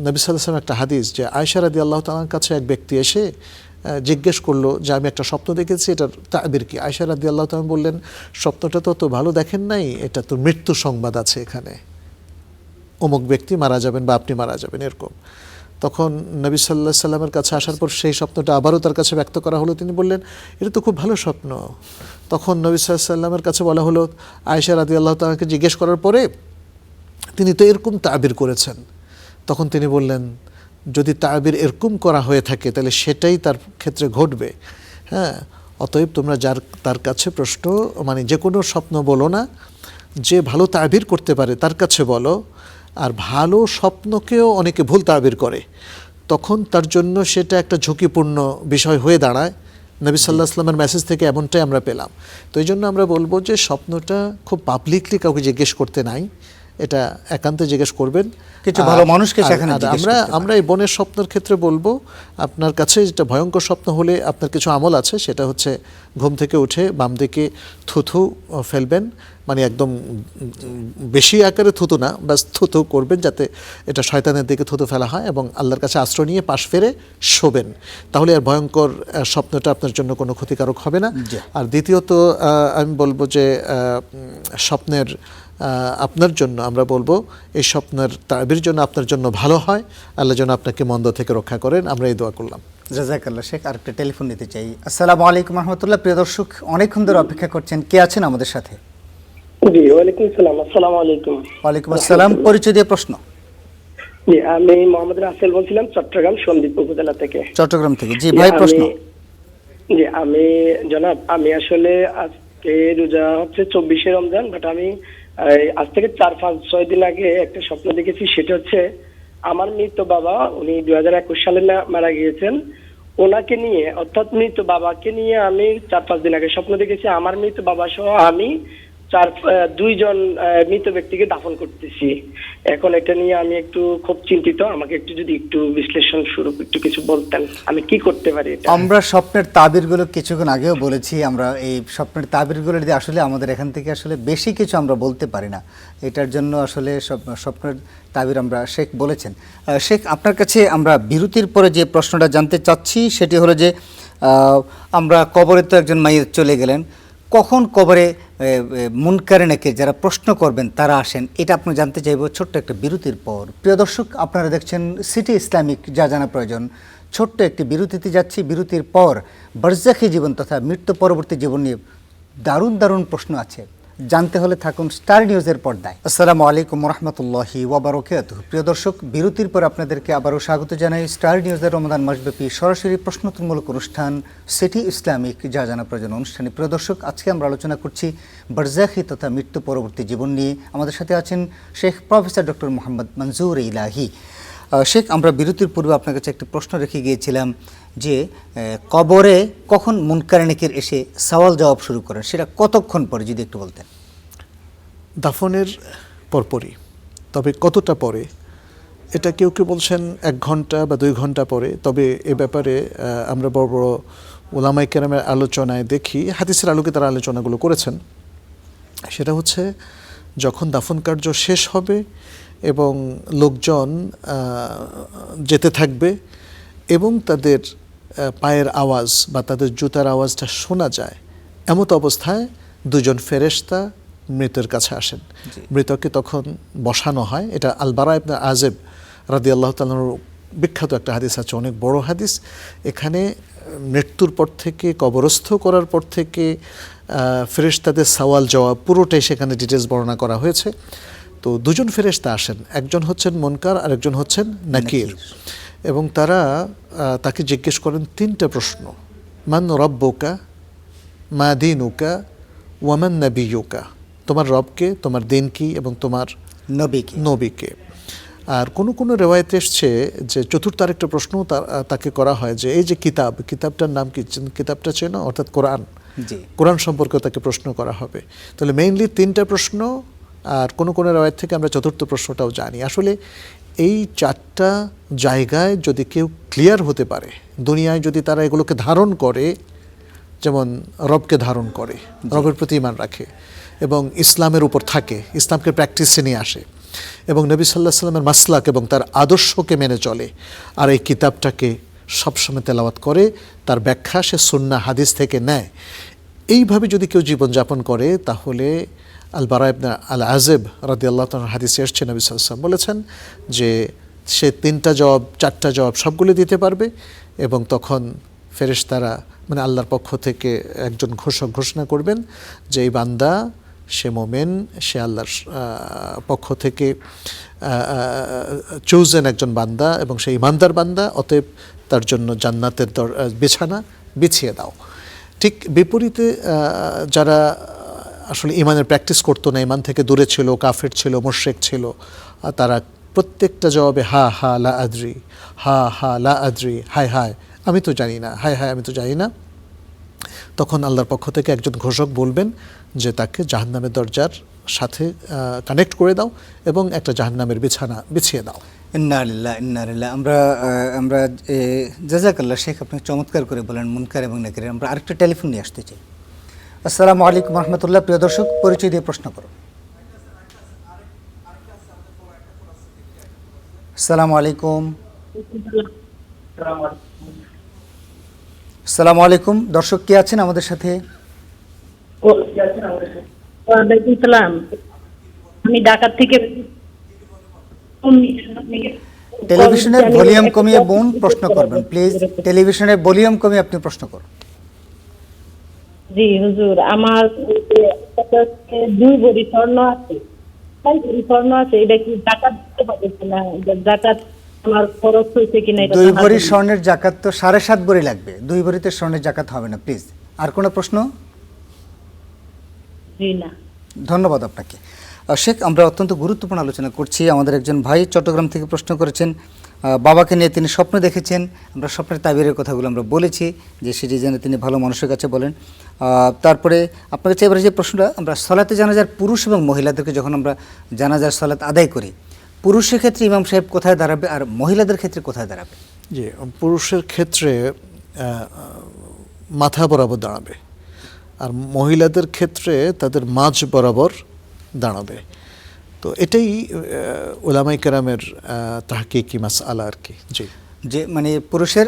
নবী সাল্লাল্লাহু আলাইহি ওয়াসাল্লাম একটা হাদিস, যে আয়েশা রাদিয়াল্লাহু তাআলার কাছে এক ব্যক্তি এসে জিজ্ঞেস করলো যে আমি একটা স্বপ্ন দেখেছি, এটার তাবির কি? আয়েশা রাদিয়াল্লাহু তাআলা বললেন, স্বপ্নটা তো ভালো দেখেন নাই, এটা তো মৃত্যু সংবাদ আছে এখানে, অমুক ব্যক্তি মারা যাবেন বা আপনি মারা যাবেন, এরকম। তখন নবী সাল্লাল্লাহু আলাইহি সাল্লামের কাছে আসার পর সেই স্বপ্নটা আবারও তার কাছে ব্যক্ত করা হলো। তিনি বললেন এটা তো খুব ভালো স্বপ্ন। তখন নবী সাল্লাল্লাহু আলাইহি সাল্লামের কাছে বলা হলো, আয়েশা রাদিয়াল্লাহু তাআলাকে জিজ্ঞেস করার পরে তিনি তো এরকম তাবির করেছেন। তখন তিনি বললেন যদি তাবির এরকম করা হয়ে থাকে তাহলে সেটাই তার ক্ষেত্রে ঘটবে। হ্যাঁ, অতএব তোমরা তার কাছে প্রশ্ন, মানে যে কোনো স্বপ্ন বলো না, যে ভালো তাবির করতে পারে তার কাছে বলো। আর ভালো স্বপ্নকেও অনেকে ভুল তাবির করে, তখন তার জন্য সেটা একটা ঝুঁকিপূর্ণ বিষয় হয়ে দাঁড়ায়। নবী সাল্লাল্লাহু আলাইহি ওয়াসাল্লামের মেসেজ থেকে এমনটাই আমরা পেলাম। তো এই জন্য আমরা বলবো যে স্বপ্নটা খুব পাবলিকলি কাউকে জিজ্ঞেস করতে নাই, এটা একান্তে জিজ্ঞেস করবেন কিছু ভালো মানুষকে সেখানে জিজ্ঞেস করতে পারেন। আমরা এই বোনের স্বপ্নের ক্ষেত্রে বলবো, আপনার কাছে যেটা ভয়ঙ্কর স্বপ্ন হলে আপনার কিছু আমল আছে, সেটা হচ্ছে ঘুম থেকে উঠে বাম দিকে থুথু ফেলবেন, মানে একদম বেশি আকারে থুতু না, বাস থুতু করবেন যাতে এটা শয়তানের দিকে থুতু ফেলা হয়, এবং আল্লাহর কাছে আশ্রয় নিয়ে পাশ ফেরে শোবেন। তাহলে আর ভয়ঙ্কর স্বপ্নটা আপনার জন্য কোনো ক্ষতিকারক হবে না। আর দ্বিতীয়ত আমি বলবো যে স্বপ্নের আপনার জন্য আমরা বলবো এই স্বপ্নের তাবির জন্য আপনার জন্য ভালো হয়, আল্লাহ যেন আপনাকে মন্দ থেকে রক্ষা করেন, আমরা এই দোয়া করলাম। জাযাকাল্লাহ শেখ। আরেকটা টেলিফোন নিতে চাই। আসসালামু আলাইকুম রহমতুল্লাহ। প্রিয় দর্শক অনেকক্ষণ ধরে অপেক্ষা করছেন, কে আছেন আমাদের সাথে? জি, ওয়ালাইকুম আসসালাম। আসসালামু আলাইকুম। ওয়ালাইকুম আসসালাম। পরিচয় দিয়ে প্রশ্ন। জি, আমি মোহাম্মদ রাসেল বলছিলাম, চট্টগ্রাম সন্দ্বীপ উপজেলা থেকে। চট্টগ্রাম থেকে, জি ভাই প্রশ্ন। জি, আমি জনাব, আমি আসলে আজকে রোজা হচ্ছে 24শে রমজান, বাট আমি আজ থেকে 4-5-6 দিন আগে একটা স্বপ্ন দেখেছি। সেটা হচ্ছে আমার মৃত বাবা, উনি 2021 সালে মারা গিয়েছেন, ওনাকে নিয়ে, অর্থাৎ মৃত বাবাকে নিয়ে আমি 4-5 দিন আগে স্বপ্ন দেখেছি। আমার মৃত বাবা সহ আমি দুইজন মৃত ব্যক্তিকে দাফন করতেছি। এখন এটা নিয়ে আমি একটু খুব চিন্তিত, আমাকে একটু যদি একটু বিশ্লেষণ স্বরূপ একটু কিছু বলতেন, আমি কি করতে পারি এটা? আমরা স্বপ্নের তাবিরগুলো কিছুক্ষণ আগেও বলেছি, আমরা এই স্বপ্নের তাবিরগুলো দিয়ে আসলে আমাদের এখান থেকে আসলে বেশি কিছু আমরা বলতে পারি না। এটার জন্য আসলে স্বপ্নের তাবির আমরা শেখ বলেছেন। শেখ, আপনার কাছে আমরা বিরতির পরে যে প্রশ্নটা জানতে চাচ্ছি সেটি হলো যে আমরা কবরে তো একজন মাইয়িত চলে গেলেন, কখন কবরে মুনকারে নাকির যারা প্রশ্ন করবেন তারা আসেন, এটা আপনি জানতে চাইব ছোট্ট একটা বিরতির পর। প্রিয় দর্শক, আপনারা দেখছেন সিটি ইসলামিক যা জানা প্রয়োজন। ছোট্ট একটি বিরতিতে যাচ্ছি। বিরতির পর বারজাখী জীবন তথা মৃত্যু পরবর্তী জীবন নিয়ে দারুণ দারুণ প্রশ্ন আছে, জানতে হলে থাকুন স্টার নিউজের পর্দায়। আসসালামু আলাইকুম রহমতুল্লাহি ওয়াবারাকাতুহু। প্রিয় দর্শক, বিরতির পর আপনাদেরকে আবারও স্বাগত জানাই স্টার নিউজের রমজান মাসব্যাপী সরাসরি প্রশ্নোত্তরমূলক অনুষ্ঠান সিটি ইসলামিক যা জানা প্রয়োজন অনুষ্ঠানে। প্রিয় দর্শক, আজকে আমরা আলোচনা করছি বারজাখী তথা মৃত্যু পরবর্তী জীবন নিয়ে। আমাদের সাথে আছেন শেখ প্রফেসর ডক্টর মোহাম্মদ মনজুর ইলাহি। শেখ, আমরা বিরতির পূর্বে আপনার কাছে একটি প্রশ্ন রেখে গিয়েছিলাম যে কবরে কখন মুনকারে নাকির এসে সওয়াল জবাব শুরু করেন, সেটা কতক্ষণ পরে যদি একটু বলতেন। দাফনের পরপরই, তবে কতটা পরে এটা কেউ কেউ বলছেন 1 ঘন্টা বা 2 ঘন্টা পরে। তবে এ ব্যাপারে আমরা বড় বড় উলামায়ে কেরামের আলোচনায় দেখি, হাদিসের আলোকে তারা আলোচনাগুলো করেছেন। সেটা হচ্ছে যখন দাফন কার্য শেষ হবে এবং লোকজন যেতে থাকবে এবং তাদের পায়ের আওয়াজ বা তাদের জুতার আওয়াজটা শোনা যায়, এমত অবস্থায় 2জন ফেরেশতা মৃতের কাছে আসেন। মৃতকে তখন বসানো হয়। এটা আল বারা ইবনে আযিব রাদিয়াল্লাহু তাআলার বিখ্যাত একটা হাদিস আছে, অনেক বড় হাদিস। এখানে মৃত্যুর পর থেকে, কবরস্থ করার পর থেকে ফেরেশতাদের সওয়াল জবাব পুরোটাই সেখানে ডিটেলস বর্ণনা করা হয়েছে। তো 2জন ফেরেশতা আসেন, একজন হচ্ছেন মুনকার আর একজন হচ্ছেন নাকির। এবং তারা তাকে জিজ্ঞেস করেন 3টা প্রশ্ন। মান রব্বুকা, মা দীনুকা, ওয়ামান নাবিয়ুকা। তোমার রবকে, তোমার দিন কি এবং তোমার নবীকে। আর কোনো রেওয়ায়েতে এসছে যে চতুর্থ আরেকটা প্রশ্ন তাকে করা হয় যে এই যে কিতাবটার নাম কি, কিতাবটা চেনো, অর্থাৎ কোরআন সম্পর্কে তাকে প্রশ্ন করা হবে। তাহলে মেইনলি 3টা প্রশ্ন, আর কোনো রেওয়ায়েত থেকে আমরা চতুর্থ প্রশ্নটাও জানি। আসলে এই 4টা জায়গায় যদি কেউ ক্লিয়ার হতে পারে, দুনিয়ায় যদি তারা এগুলোকে ধারণ করে, যেমন রবকে ধারণ করে, রবের প্রতি ঈমান রাখে এবং ইসলামের উপর থাকে, ইসলামকে প্র্যাকটিসে নিয়ে আসে এবং নবী সাল্লাল্লাহু আলাইহি ওয়াসাল্লামের মাসলাক এবং তার আদর্শকে মেনে চলে, আর এই কিতাবটাকে সবসময় তেলাওয়াত করে, তার ব্যাখ্যা সে সুন্নাহ হাদিস থেকে নেয়, এইভাবে যদি কেউ জীবনযাপন করে, তাহলে আল বারা ইবনে আল আযিব রাদিয়াল্লাহু তাআলা হাদিসে এসেছে নবী সাল্লাল্লাহু আলাইহি ওয়াসাল্লাম বলেছেন যে সে 3টা জবাব, 4টা জবাব সবগুলো দিতে পারবে। এবং তখন ফেরেশতারা, মানে আল্লাহর পক্ষ থেকে একজন ঘোষক ঘোষণা করবেন যে এই বান্দা সে মোমেন, সে আল্লাহর পক্ষ থেকে চোজেন একজন বান্দা এবং সে ইমানদার বান্দা, অতএব তার জন্য জান্নাতের বিছানা বিছিয়ে দাও। ঠিক বিপরীতে যারা আসলে ইমানের প্র্যাকটিস করতো না, ইমান থেকে দূরে ছিল, কাফের ছিল, মুশরিক ছিল, তারা প্রত্যেকটা জবাবে হা হা লা আদ্রি, হা হা লা আদ্রি, হায় হায় আমি তো জানি না, হায় হায় আমি তো জানি না। তখন আল্লাহর পক্ষ থেকে একজন ঘোষক বলবেন যে তাকে জাহান্নামের দরজার সাথে কানেক্ট করে দাও এবং একটা জাহান্নামের বিছানা বিছিয়ে দাও। ইন্না লিল্লাহি ইন্না ইলাইহি। আমরা জাযাকাল্লাহ শেখ, আপনি চমৎকার করে বলেন মুনকার এবং নাকির। আমরা আরেকটা টেলিফোন নিয়ে আসতে চাই। আসসালামু আলাইকুম রহমতুল্লাহ। প্রিয় দর্শক, পরিচয় দিয়ে প্রশ্ন করুন। আসসালামু আলাইকুম। আসসালামু আলাইকুম। দর্শক কে আছেন আমাদের সাথে? ওয়ালাইকুম সালাম। আমি ঢাকা থেকে। টেলিভিশনের ভলিউম কমিয়ে বোন প্রশ্ন করবেন প্লিজ। টেলিভিশনের ভলিউম কমিয়ে আপনি প্রশ্ন করুন। জি হুজুর, আমার 2 ভরি স্বর্ণ আছে, 2 ভরি স্বর্ণ আছে, এটা কি জাকাত দিতে পারবে কিনা? জাকাত আমার খরচ হয়েছে কিনা? 2 ভরি স্বর্ণের জাকাত তো 7.5 ভরি লাগবে, 2 ভরিতে স্বর্ণের জাকাত হবে না প্লিজ। আর কোনো প্রশ্ন? জি না। ধন্যবাদ আপনাকে। শেখ, আমরা অত্যন্ত গুরুত্বপূর্ণ আলোচনা করছি। আমাদের একজন ভাই চট্টগ্রাম থেকে প্রশ্ন করেছেন, বাবাকে নিয়ে তিনি স্বপ্ন দেখেছেন। আমরা স্বপ্নের তাবিরের কথাগুলো আমরা বলেছি যে সেটি যেন তিনি ভালো মানুষের কাছে বলেন। তারপরে আপনার কাছে এবারে যে প্রশ্নটা, আমরা সালাতে জানাজার পুরুষ এবং মহিলাদেরকে যখন আমরা জানাজার সালাত আদায় করি, পুরুষের ক্ষেত্রে ইমাম সাহেব কোথায় দাঁড়াবে আর মহিলাদের ক্ষেত্রে কোথায় দাঁড়াবে? জি, পুরুষের ক্ষেত্রে মাথা বরাবর দাঁড়াবে, আর মহিলাদের ক্ষেত্রে তাদের মাঝ বরাবর দাঁড়াবে। তো এটাই উলামায়ে কেরামের তাহকিকি মাসআলা আর কি। জি, যে মানে পুরুষের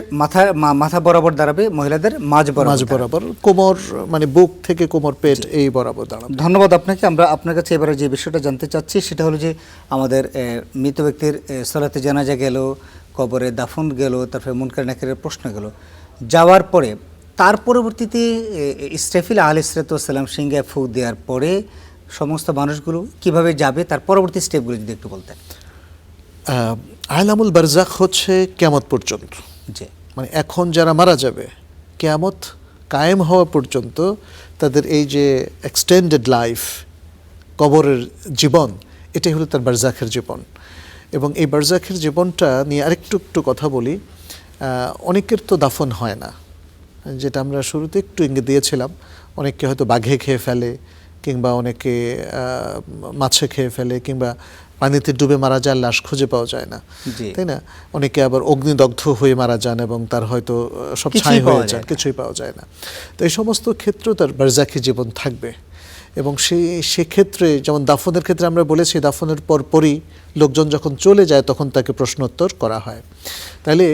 মাথা বরাবর দাঁড়াবে, মহিলাদের মাঝ বরাবর, কোমর মানে বুক থেকে কোমর পেট এই বরাবর দাঁড়াবে। ধন্যবাদ আপনাকে। আমরা আপনার কাছে এবারে যে বিষয়টা জানতে চাচ্ছি সেটা হলো যে আমাদের মৃত ব্যক্তির সালাতে জানাজা গেল, কবরে দাফন গেল, তারপরে মুনকার নাকিরের প্রশ্ন গেল, যাওয়ার পরে তার পরবর্তীতে ইসরাফিল আলাইহিসসালাম সিংহায় ফু দেওয়ার পরে সমস্ত মানুষগুলো কিভাবে যাবে, তার পরবর্তী স্টেপগুলো যদি একটু বলতেন। আলামুল বারজাখ হচ্ছে কিয়ামত পর্যন্ত। জি, মানে এখন যারা মারা যাবে, কিয়ামত কায়েম হওয়া পর্যন্ত তাদের এই যে এক্সটেন্ডেড লাইফ, কবরের জীবন, এটাই হলো তার বারজাখের জীবন। এবং এই বারজাখের জীবনটা নিয়ে একটু কথা বলি। অনেকের তো দাফন হয় না, যেটা আমরা শুরুতে একটু ইঙ্গিত দিয়েছিলাম। অনেককে হয়তো বাঘে খেয়ে ফেলে, কিংবা অনেকে মাছে খেয়ে ফেলে, কিংবা পানিতে ডুবে মারা যায়, লাশ খুঁজে পাওয়া যায় না, তাই না? অনেকে আবার অগ্নিদগ্ধ হয়ে মারা যান এবং তার হয়তো সব ছাই হয়ে যান, কিছুই পাওয়া যায় না। তো এই সমস্ত ক্ষেত্রেও তার বারজাখী জীবন থাকবে। এবং সেক্ষেত্রে যেমন দাফনের ক্ষেত্রে আমরা বলেছি, দাফনের পরই লোকজন যখন চলে যায় তখন তাকে প্রশ্নোত্তর করা হয়। তাহলে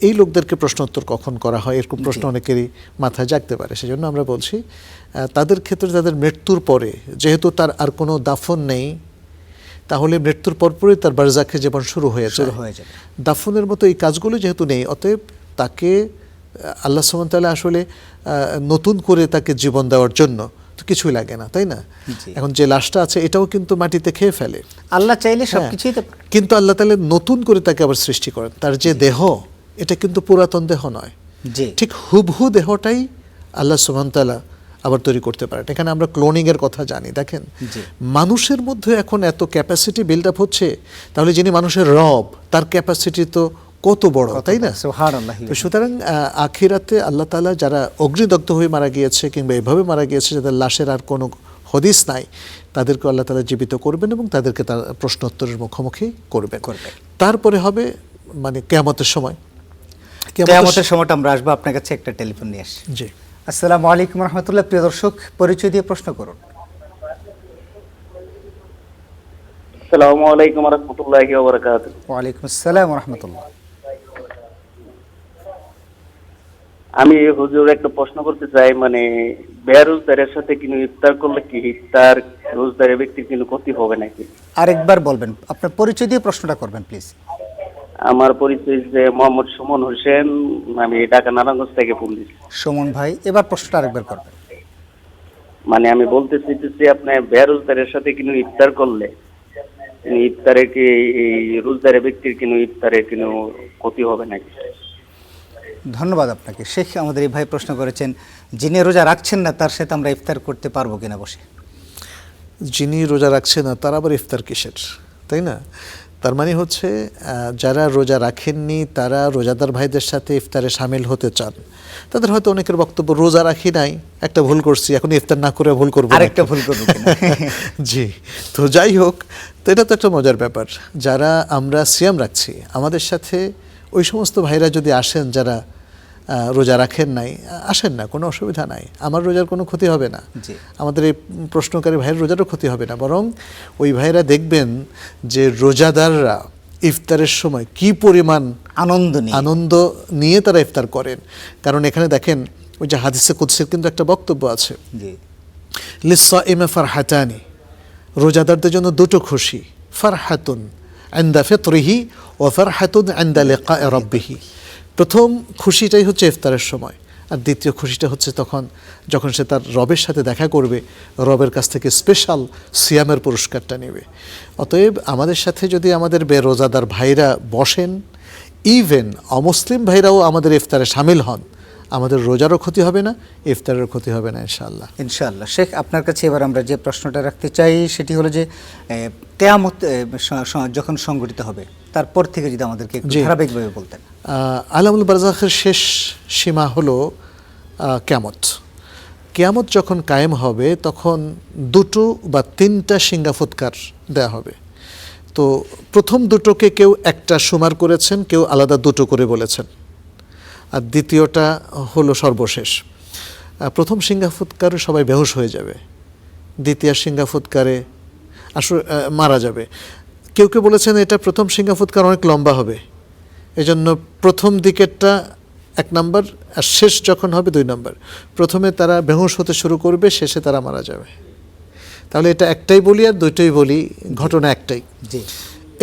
এই লোকদেরকে প্রশ্নোত্তর কখন করা হয়, এরকম প্রশ্ন অনেকেরই মাথায় জাগতে পারে। সেজন্য আমরা বলছি তাদের ক্ষেত্রে তাদের মৃত্যুর পরে, যেহেতু তার আর কোনো দাফন নেই, তাহলে মৃত্যুর পরপরই তার বারজাখের জীবন শুরু হয়ে যাবে। দাফনের মতো এই কাজগুলো যেহেতু নেই, অতএব তাকে আল্লাহ সুবহানাহু ওয়া তাআলা আসলে নতুন করে তাকে জীবন দেওয়ার জন্য তো কিছুই লাগে না, তাই না? এখন যে লাশটা আছে এটাও কিন্তু মাটিতে খেয়ে ফেলে, আল্লাহ চাইলে সবকিছুই, কিন্তু আল্লাহ তাআলা নতুন করে তাকে আবার সৃষ্টি করেন। তার যে দেহ, এটা কিন্তু পুরাতন দেহ নয়, ঠিক হুবহু দেহটাই আল্লাহ সুবহানাহু ওয়া তাআলা আবার তৈরি করতে পারেন। এখানে আমরা ক্লোনিং এর কথা জানি। দেখেন, মানুষের মধ্যে এখন এত ক্যাপাসিটি বিল্ড আপ হচ্ছে, তাহলে যিনি মানুষের রব, তার ক্যাপাসিটি তো কত বড়, তাই না? তো সুতরাং আখিরাতে আল্লাহ তাআলা যারা অগ্নিদগ্ধ হয়ে মারা গিয়েছে কিংবা এভাবে মারা গিয়েছে যাদের লাশের আর কোনো হদিস নাই, তাদেরকে আল্লাহ তাআলা জীবিত করবেন এবং তাদেরকে তার প্রশ্নোত্তরের মুখোমুখি করবেন। তারপরে হবে মানে কিয়ামতের সময়। কিয়ামতের সময়টা আমরা আসবো। আপনার কাছে একটা টেলিফোন নিয়ে আসি। জি, আসসালামু আলাইকুম রহমতুল্লাহ। প্রিয় দর্শক, পরিচয় দিয়ে প্রশ্ন করুন। আসসালামু আলাইকুম রাহমাতুল্লাহি ওয়া বারাকাতুহু। ওয়া আলাইকুম আসসালাম ওয়া রাহমাতুল্লাহ। আমি হুজুর একটা প্রশ্ন করতে চাই, মানে বেরোজগারের সাথে কিন্তু ইফতার করলে কি ইফতার রোজগারের ব্যক্তির কিন্তু ক্ষতি হবে নাকি? আরেকবার বলবেন, আপনার পরিচয় দিয়ে প্রশ্নটা করবেন প্লিজ। আমার পরিচয় যে মোহাম্মদ সুমন হোসেন, আমি ঢাকা নারায়ণগঞ্জ থেকে ফোন দিচ্ছি। সুমন ভাই, এবার প্রশ্নটা আরেকবার করবেন। মানে আমি বলতে চাইতেছি, আপনার বেরোজগারের সাথে কিন্তু ইফতার করলে ইফতারে কি এই রোজগারের ব্যক্তির কিন্তু ইফতারে কিন্তু ক্ষতি হবে নাকি? ধন্যবাদ আপনাকে। শেখ, আমাদের এই ভাই প্রশ্ন করেছেন, যিনি রোজা রাখছেন না তার সাথে আমরা ইফতার করতে পারবো কিনা বসে? যিনি রোজা রাখছে না তার আবার ইফতার কিসের, তাই না? তার মানে হচ্ছে যারা রোজা রাখেননি তারা রোজাদার ভাইদের সাথে ইফতারে সামিল হতে চান। তাদের হয়তো অনেকের বক্তব্য, রোজা রাখি নাই, একটা ভুল করছি, এখন ইফতার না করে ভুল করবো, আরেকটা ভুল করবো কিনা। জি, তো যাই হোক, তো এটা তো একটা মজার ব্যাপার। যারা আমরা সিয়াম রাখছি, আমাদের সাথে ওই সমস্ত ভাইরা যদি আসেন যারা রোজা রাখেন নাই, আসেন না, কোনো অসুবিধা নাই, আমার রোজার কোনো ক্ষতি হবে না, আমাদের এই প্রশ্নকারী ভাইয়ের রোজারও ক্ষতি হবে না। বরং ওই ভাইরা দেখবেন যে রোজাদাররা ইফতারের সময় কি পরিমাণ আনন্দ নিয়ে তারা ইফতার করেন। কারণ এখানে দেখেন, ওই যে হাদিসে কুদসির কিন্তু একটা বক্তব্য আছে, লিসসাইমি ফারহাতানি, রোজাদারদের জন্য দুটো খুশি, ফারহাতুন ইনদা ফিতরিহি ওয়া ফারহাতুন ইনদা লিকাই রাব্বিহি। প্রথম খুশিটাই হচ্ছে ইফতারের সময়, আর দ্বিতীয় খুশিটা হচ্ছে যখন সে তার রবের সাথে দেখা করবে, রবের কাছ থেকে স্পেশাল সিয়ামের পুরস্কারটা নেবে। অতএব আমাদের সাথে যদি আমাদের বেরোজাদার ভাইরা বসেন, ইভেন অমুসলিম ভাইরাও আমাদের ইফতারে সামিল হন, আমাদের রোজারও ক্ষতি হবে না, ইফতারেরও ক্ষতি হবে না ইনশাআল্লাহ। ইনশাআল্লাহ। শেখ, আপনার কাছে এবার আমরা যে প্রশ্নটা রাখতে চাই সেটি হলো যে কিয়ামত যখন সংঘটিত হবে তারপর থেকে যদি আমাদেরকে একটু জি। ধারাবাহিকভাবে বলতেন। আলামুল বারজাখের শেষ সীমা হলো কিয়ামত। কিয়ামত যখন কায়েম হবে তখন 2 বা 3টা সিঙ্গা ফুৎকার দেয়া হবে। তো প্রথম দুটোকে কেউ একটা সুমার করেছেন, কেউ আলাদা 2টো করে বলেছেন, আর দ্বিতীয়টা হলো সর্বশেষ। প্রথম সিঙ্গা ফুৎকারে সবাই বেহুশ হয়ে যাবে, দ্বিতীয় সিঙ্গা ফুৎকারে আসলে মারা যাবে। কেউ কেউ বলেছেন এটা প্রথম সিঙ্গা ফুৎকার অনেক লম্বা হবে, এজন্য প্রথম দিকেরটা 1 নাম্বার আর শেষ যখন হবে 2 নাম্বার। প্রথমে তারা বেহুশ হতে শুরু করবে, শেষে তারা মারা যাবে। তাহলে এটা একটাই বলি আর 2টোই বলি, ঘটনা একটাই। জি।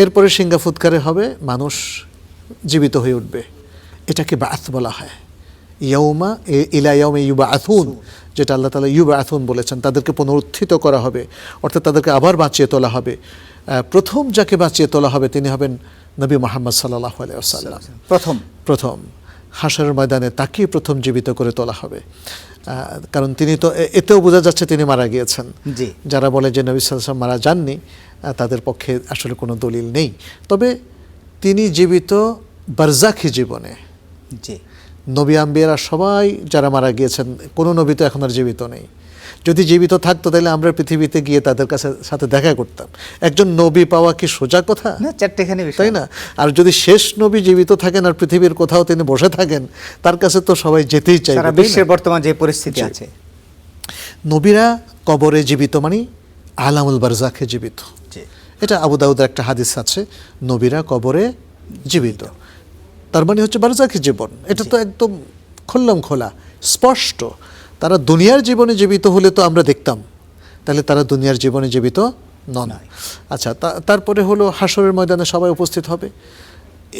এরপরে সিঙ্গা ফুৎকারে হবে মানুষ জীবিত হয়ে উঠবে, এটাকে বাআত বলা হয়। ইয়াউমা ইলা ইয়াউমি ইউবাআথুন, যেটা আল্লাহ তাআলা ইউবাআথুন বলেছেন, তাদেরকে পুনরুত্থিত করা হবে, অর্থাৎ তাদেরকে আবার বাঁচিয়ে তোলা হবে। প্রথম যাকে বাঁচিয়ে তোলা হবে তিনি হবেন নবী মুহাম্মদ সাল্লাল্লাহু আলাইহি ওয়াসাল্লাম। প্রথম হাশরের ময়দানে তাকেই প্রথম জীবিত করে তোলা হবে, কারণ তিনি তো এতেও বোঝা যাচ্ছে তিনি মারা গিয়েছেন। জি। যারা বলে যে নবী সাল্লাল্লাহু আলাইহি ওয়াসাল্লাম মারা যাননি, তাদের পক্ষে আসলে কোনো দলিল নেই। তবে তিনি জীবিত বারজাখি জীবনে। জি। নবী আম্বিয়ারা সবাই যারা মারা গিয়েছেন, কোনো নবী তো এখন আর জীবিত নেই। যদি জীবিত থাকতো তাহলে আমরা পৃথিবীতে গিয়ে তাদের সাথে দেখা করতাম। একজন নবী পাওয়া কি সোজা কথা? না, চারটেখানি বিষয়, তাই না? আর যদি শেষ নবী জীবিত থাকেন আর পৃথিবীর কোথাও তিনি বসে থাকেন, তার কাছে তো সবাই যেতেই চাইবে। সারা বিশ্বের বর্তমান যে পরিস্থিতি আছে, নবীরা কবরে জীবিত মানে আলামুল বারজাখে জীবিত। জি। এটা আবু দাউদের একটা হাদিস আছে, নবীরা কবরে জীবিত, তার মানে হচ্ছে বারজাখি জীবন। এটা তো একদম খোল্লাম খোলা স্পষ্ট। তারা দুনিয়ার জীবনে জীবিত হলে তো আমরা দেখতাম, তাহলে তারা দুনিয়ার জীবনে জীবিত নন। আচ্ছা, তারপরে হলো হাশরের ময়দানে সবাই উপস্থিত হবে।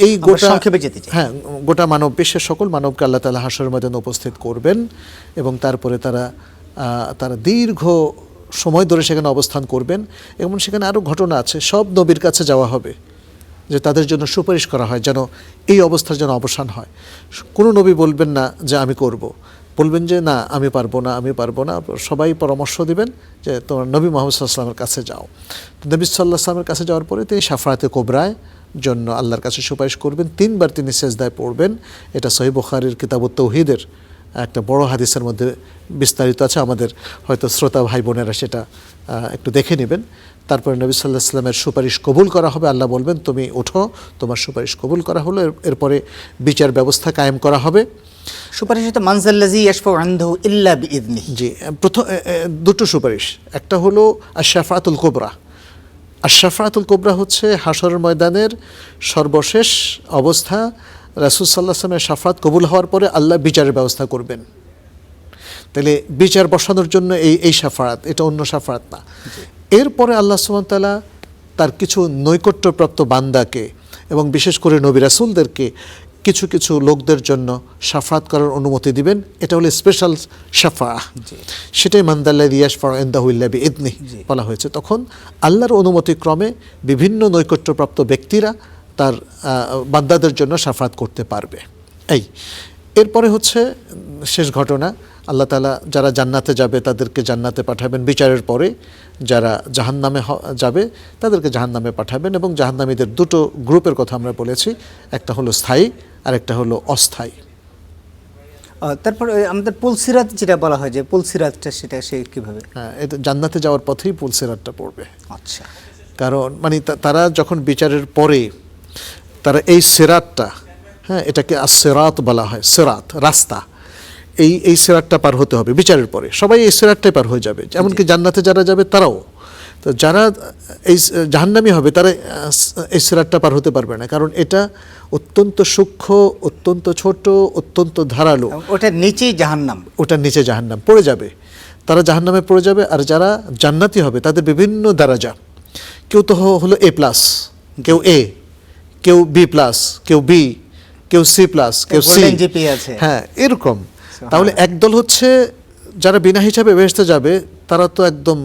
এই গোটা সংক্ষেপে যেতে চাই। হ্যাঁ, গোটা মানব বিশ্বের সকল মানবকে আল্লাহ তাআলা হাশরের ময়দানে উপস্থিত করবেন, এবং তারপরে তারা দীর্ঘ সময় ধরে সেখানে অবস্থান করবেন। এবং সেখানে আরও ঘটনা আছে, সব নবীর কাছে যাওয়া হবে যে তাদের জন্য সুপারিশ করা হয় যেন এই অবস্থার যেন অবসান হয়। কোনো নবী বলবেন না যে আমি করব, বলবেন যে না আমি পারবো না। সবাই পরামর্শ দিবেন যে তোমার নবী মুহাম্মদ সাল্লাল্লাহু আলাইহি ওয়াসাল্লামের কাছে যাও। নবী সাল্লাল্লাহু আলাইহি ওয়াসাল্লামের কাছে যাওয়ার পরে তিনি শাফাআতে কুবরায় জন্য আল্লাহর কাছে সুপারিশ করবেন। 3 বার তিনি সেজদায় পড়বেন। এটা সহিহ বুখারীর কিতাবুত তাওহীদের একটা বড় হাদিসের মধ্যে বিস্তারিত আছে, আমাদের হয়তো শ্রোতা ভাই বোনেরা সেটা একটু দেখে নেবেন। তারপরে নবী সাল্লাল্লাহু আলাইহি ওয়াসাল্লামের সুপারিশ কবুল করা হবে, আল্লাহ বলবেন তুমি ওঠো, তোমার সুপারিশ কবুল করা হলো। এরপরে বিচার ব্যবস্থা কায়েম করা হবে। সুপারিশিত মানজাল্লাযী ইয়াশফাউ ইনদাহু ইল্লা বিইযনিহি। জি, প্রথম 2টো সুপারিশ, একটা হলো আশ-শাফাআতুল কুবরা। আশ-শাফাআতুল কুবরা হচ্ছে হাশরের ময়দানের সর্বশেষ অবস্থা। রাসূল সাল্লাল্লাহু আলাইহি ওয়াসাল্লামের শাফাআত কবুল হওয়ার পরে আল্লাহ বিচারের ব্যবস্থা করবেন। তাহলে বিচার বসানোর জন্য এই শাফাআত, এটা অন্য শাফাআত না। এরপরে আল্লাহ সুবহানাহু ওয়া তাআলা তার কিছু নৈকট্যপ্রাপ্ত বান্দাকে এবং বিশেষ করে নবী রাসূলদেরকে কিছু কিছু লোকদের জন্য শাফাআত করার অনুমতি দিবেন। এটা হলো স্পেশাল শাফাআহ, সেটাই মানদাল্লাযী ইয়াশফাউ ইনদাহু ইল্লা বিইযনিহি বলা হয়েছে। তখন আল্লাহর অনুমতি ক্রমে বিভিন্ন নৈকট্যপ্রাপ্ত ব্যক্তিরা তার বান্দাদের জন্য শাফাআত করতে পারবে। এরপরে হচ্ছে শেষ ঘটনা, আল্লাহ তাআলা যারা জান্নাতে যাবে তাদেরকে জান্নাতে পাঠাবেন বিচারের পরে, যারা জাহান্নামে যাবে তাদেরকে জাহান্নামে পাঠাবেন। এবং জাহান্নামীদের 2টো গ্রুপের কথা আমরা বলেছি, একটা হলো স্থায়ী আর একটা হলো অস্থায়ী। তারপর আমাদের পুলসিরাত যেটা বলা হয়, যে পুলসিরাতটা সেটা সে কিভাবে? হ্যাঁ, এটা জান্নাতে যাওয়ার পথেই পুলসিরাতটা পড়বে। আচ্ছা, কারণ মানে তারা যখন বিচারের পরে তারা এই সিরাতটা, হ্যাঁ এটাকে as-সিরাত বলা হয়, সিরাত রাস্তা, এই সিরাতটা পার হতে হবে বিচারের পরে। সবাই এই সিরাতটাই পার হয়ে যাবে, এমনকি জান্নাতে যারা যাবে তারাও। তো যারা এই জাহান্নামী হবে তারা এই সিরাতটা পার হতে পারবে না, কারণ এটা অত্যন্ত সূক্ষ্ম, অত্যন্ত ছোট, অত্যন্ত ধারালো। ওটার নিচেই জাহান্নাম, ওটার নিচে জাহান্নাম পড়ে যাবে, তারা জাহান্নামে পড়ে যাবে। আর যারা জান্নাতি হবে তাদের বিভিন্ন দারাজা, কেউ তো হলো A+, কেউ A, কেউ B+, কেউ B, কেউ C+, কেউ C, হ্যাঁ এরকম। তাহলে একদল হচ্ছে যারা বিনা হিসাবে বেহেশতে যাবে, তারা তো একদম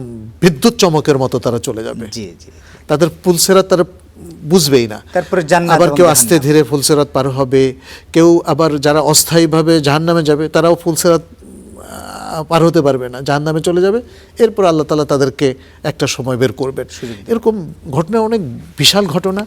বিদ্যুৎ চমকের মতো তারা চলে যাবে। জি জি, তাদের পুলসিরাত তারা বুঝবেই না। তারপরে জান্নাত আবার এবং কেউ জাহান্নাম। আস্তে ধীরে ফুলসিরাত পার হবে, কেউ আবার যারা অস্থায়ীভাবে জাহান্নামে যাবে তারাও ফুলসিরাত পার হতে পারবে না, জাহান্নামে চলে যাবে। এরপর আল্লাহ তাআলা তাদেরকে একটা সময় বের করবেন। এরকম ঘটনা অনেক বিশাল ঘটনা,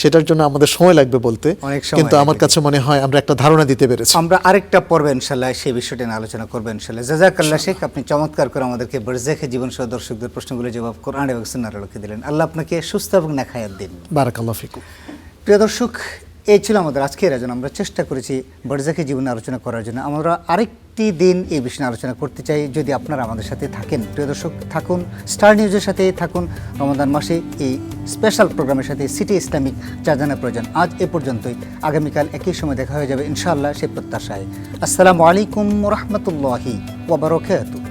সেটার জন্য আমাদের সময় লাগবে বলতে, অনেক সময় কিন্তু আমার লাগবে। কাছে মনে হয় আমরা একটা ধারণা দিতে পেরেছি। আমরা আরেকটা পর্বে ইনশাআল্লাহ সেই বিষয়টা নিয়ে আলোচনা করবো ইনশাআল্লাহ। জাযাকাল্লাহ শেখ, আপনি চমৎকার করে আমাদেরকে বারযাখে জীবন সহ দর্শকদের প্রশ্নগুলো জবাব কোরআন এবং সুন্নাহর আলোকে দিলেন। আল্লাহ আপনাকে সুস্থ এবং নেক হায়াত দিন। বারাকাল্লাহু ফিকুম। প্রিয় দর্শক, এই ছিল আমাদের আজকের আয়োজন। আমরা চেষ্টা করেছি বারযাখে জীবনে আলোচনা করার জন্য। আমরা আরেকটি দিন এই বিষয়ে আলোচনা করতে চাই, যদি আপনারা আমাদের সাথে থাকেন। প্রিয় দর্শক, থাকুন স্টার নিউজের সাথে, থাকুন রমাদান মাসে এই স্পেশাল প্রোগ্রামের সাথে, সিটি ইসলামিক যা জানা প্রয়োজন। আজ এ পর্যন্তই, আগামীকাল একই সময় দেখা হয়ে যাবে ইনশাআল্লাহ, সে প্রত্যাশায়। আসসালামু আলাইকুম ওয়া রাহমাতুল্লাহি ওয়া বারাকাতুহু।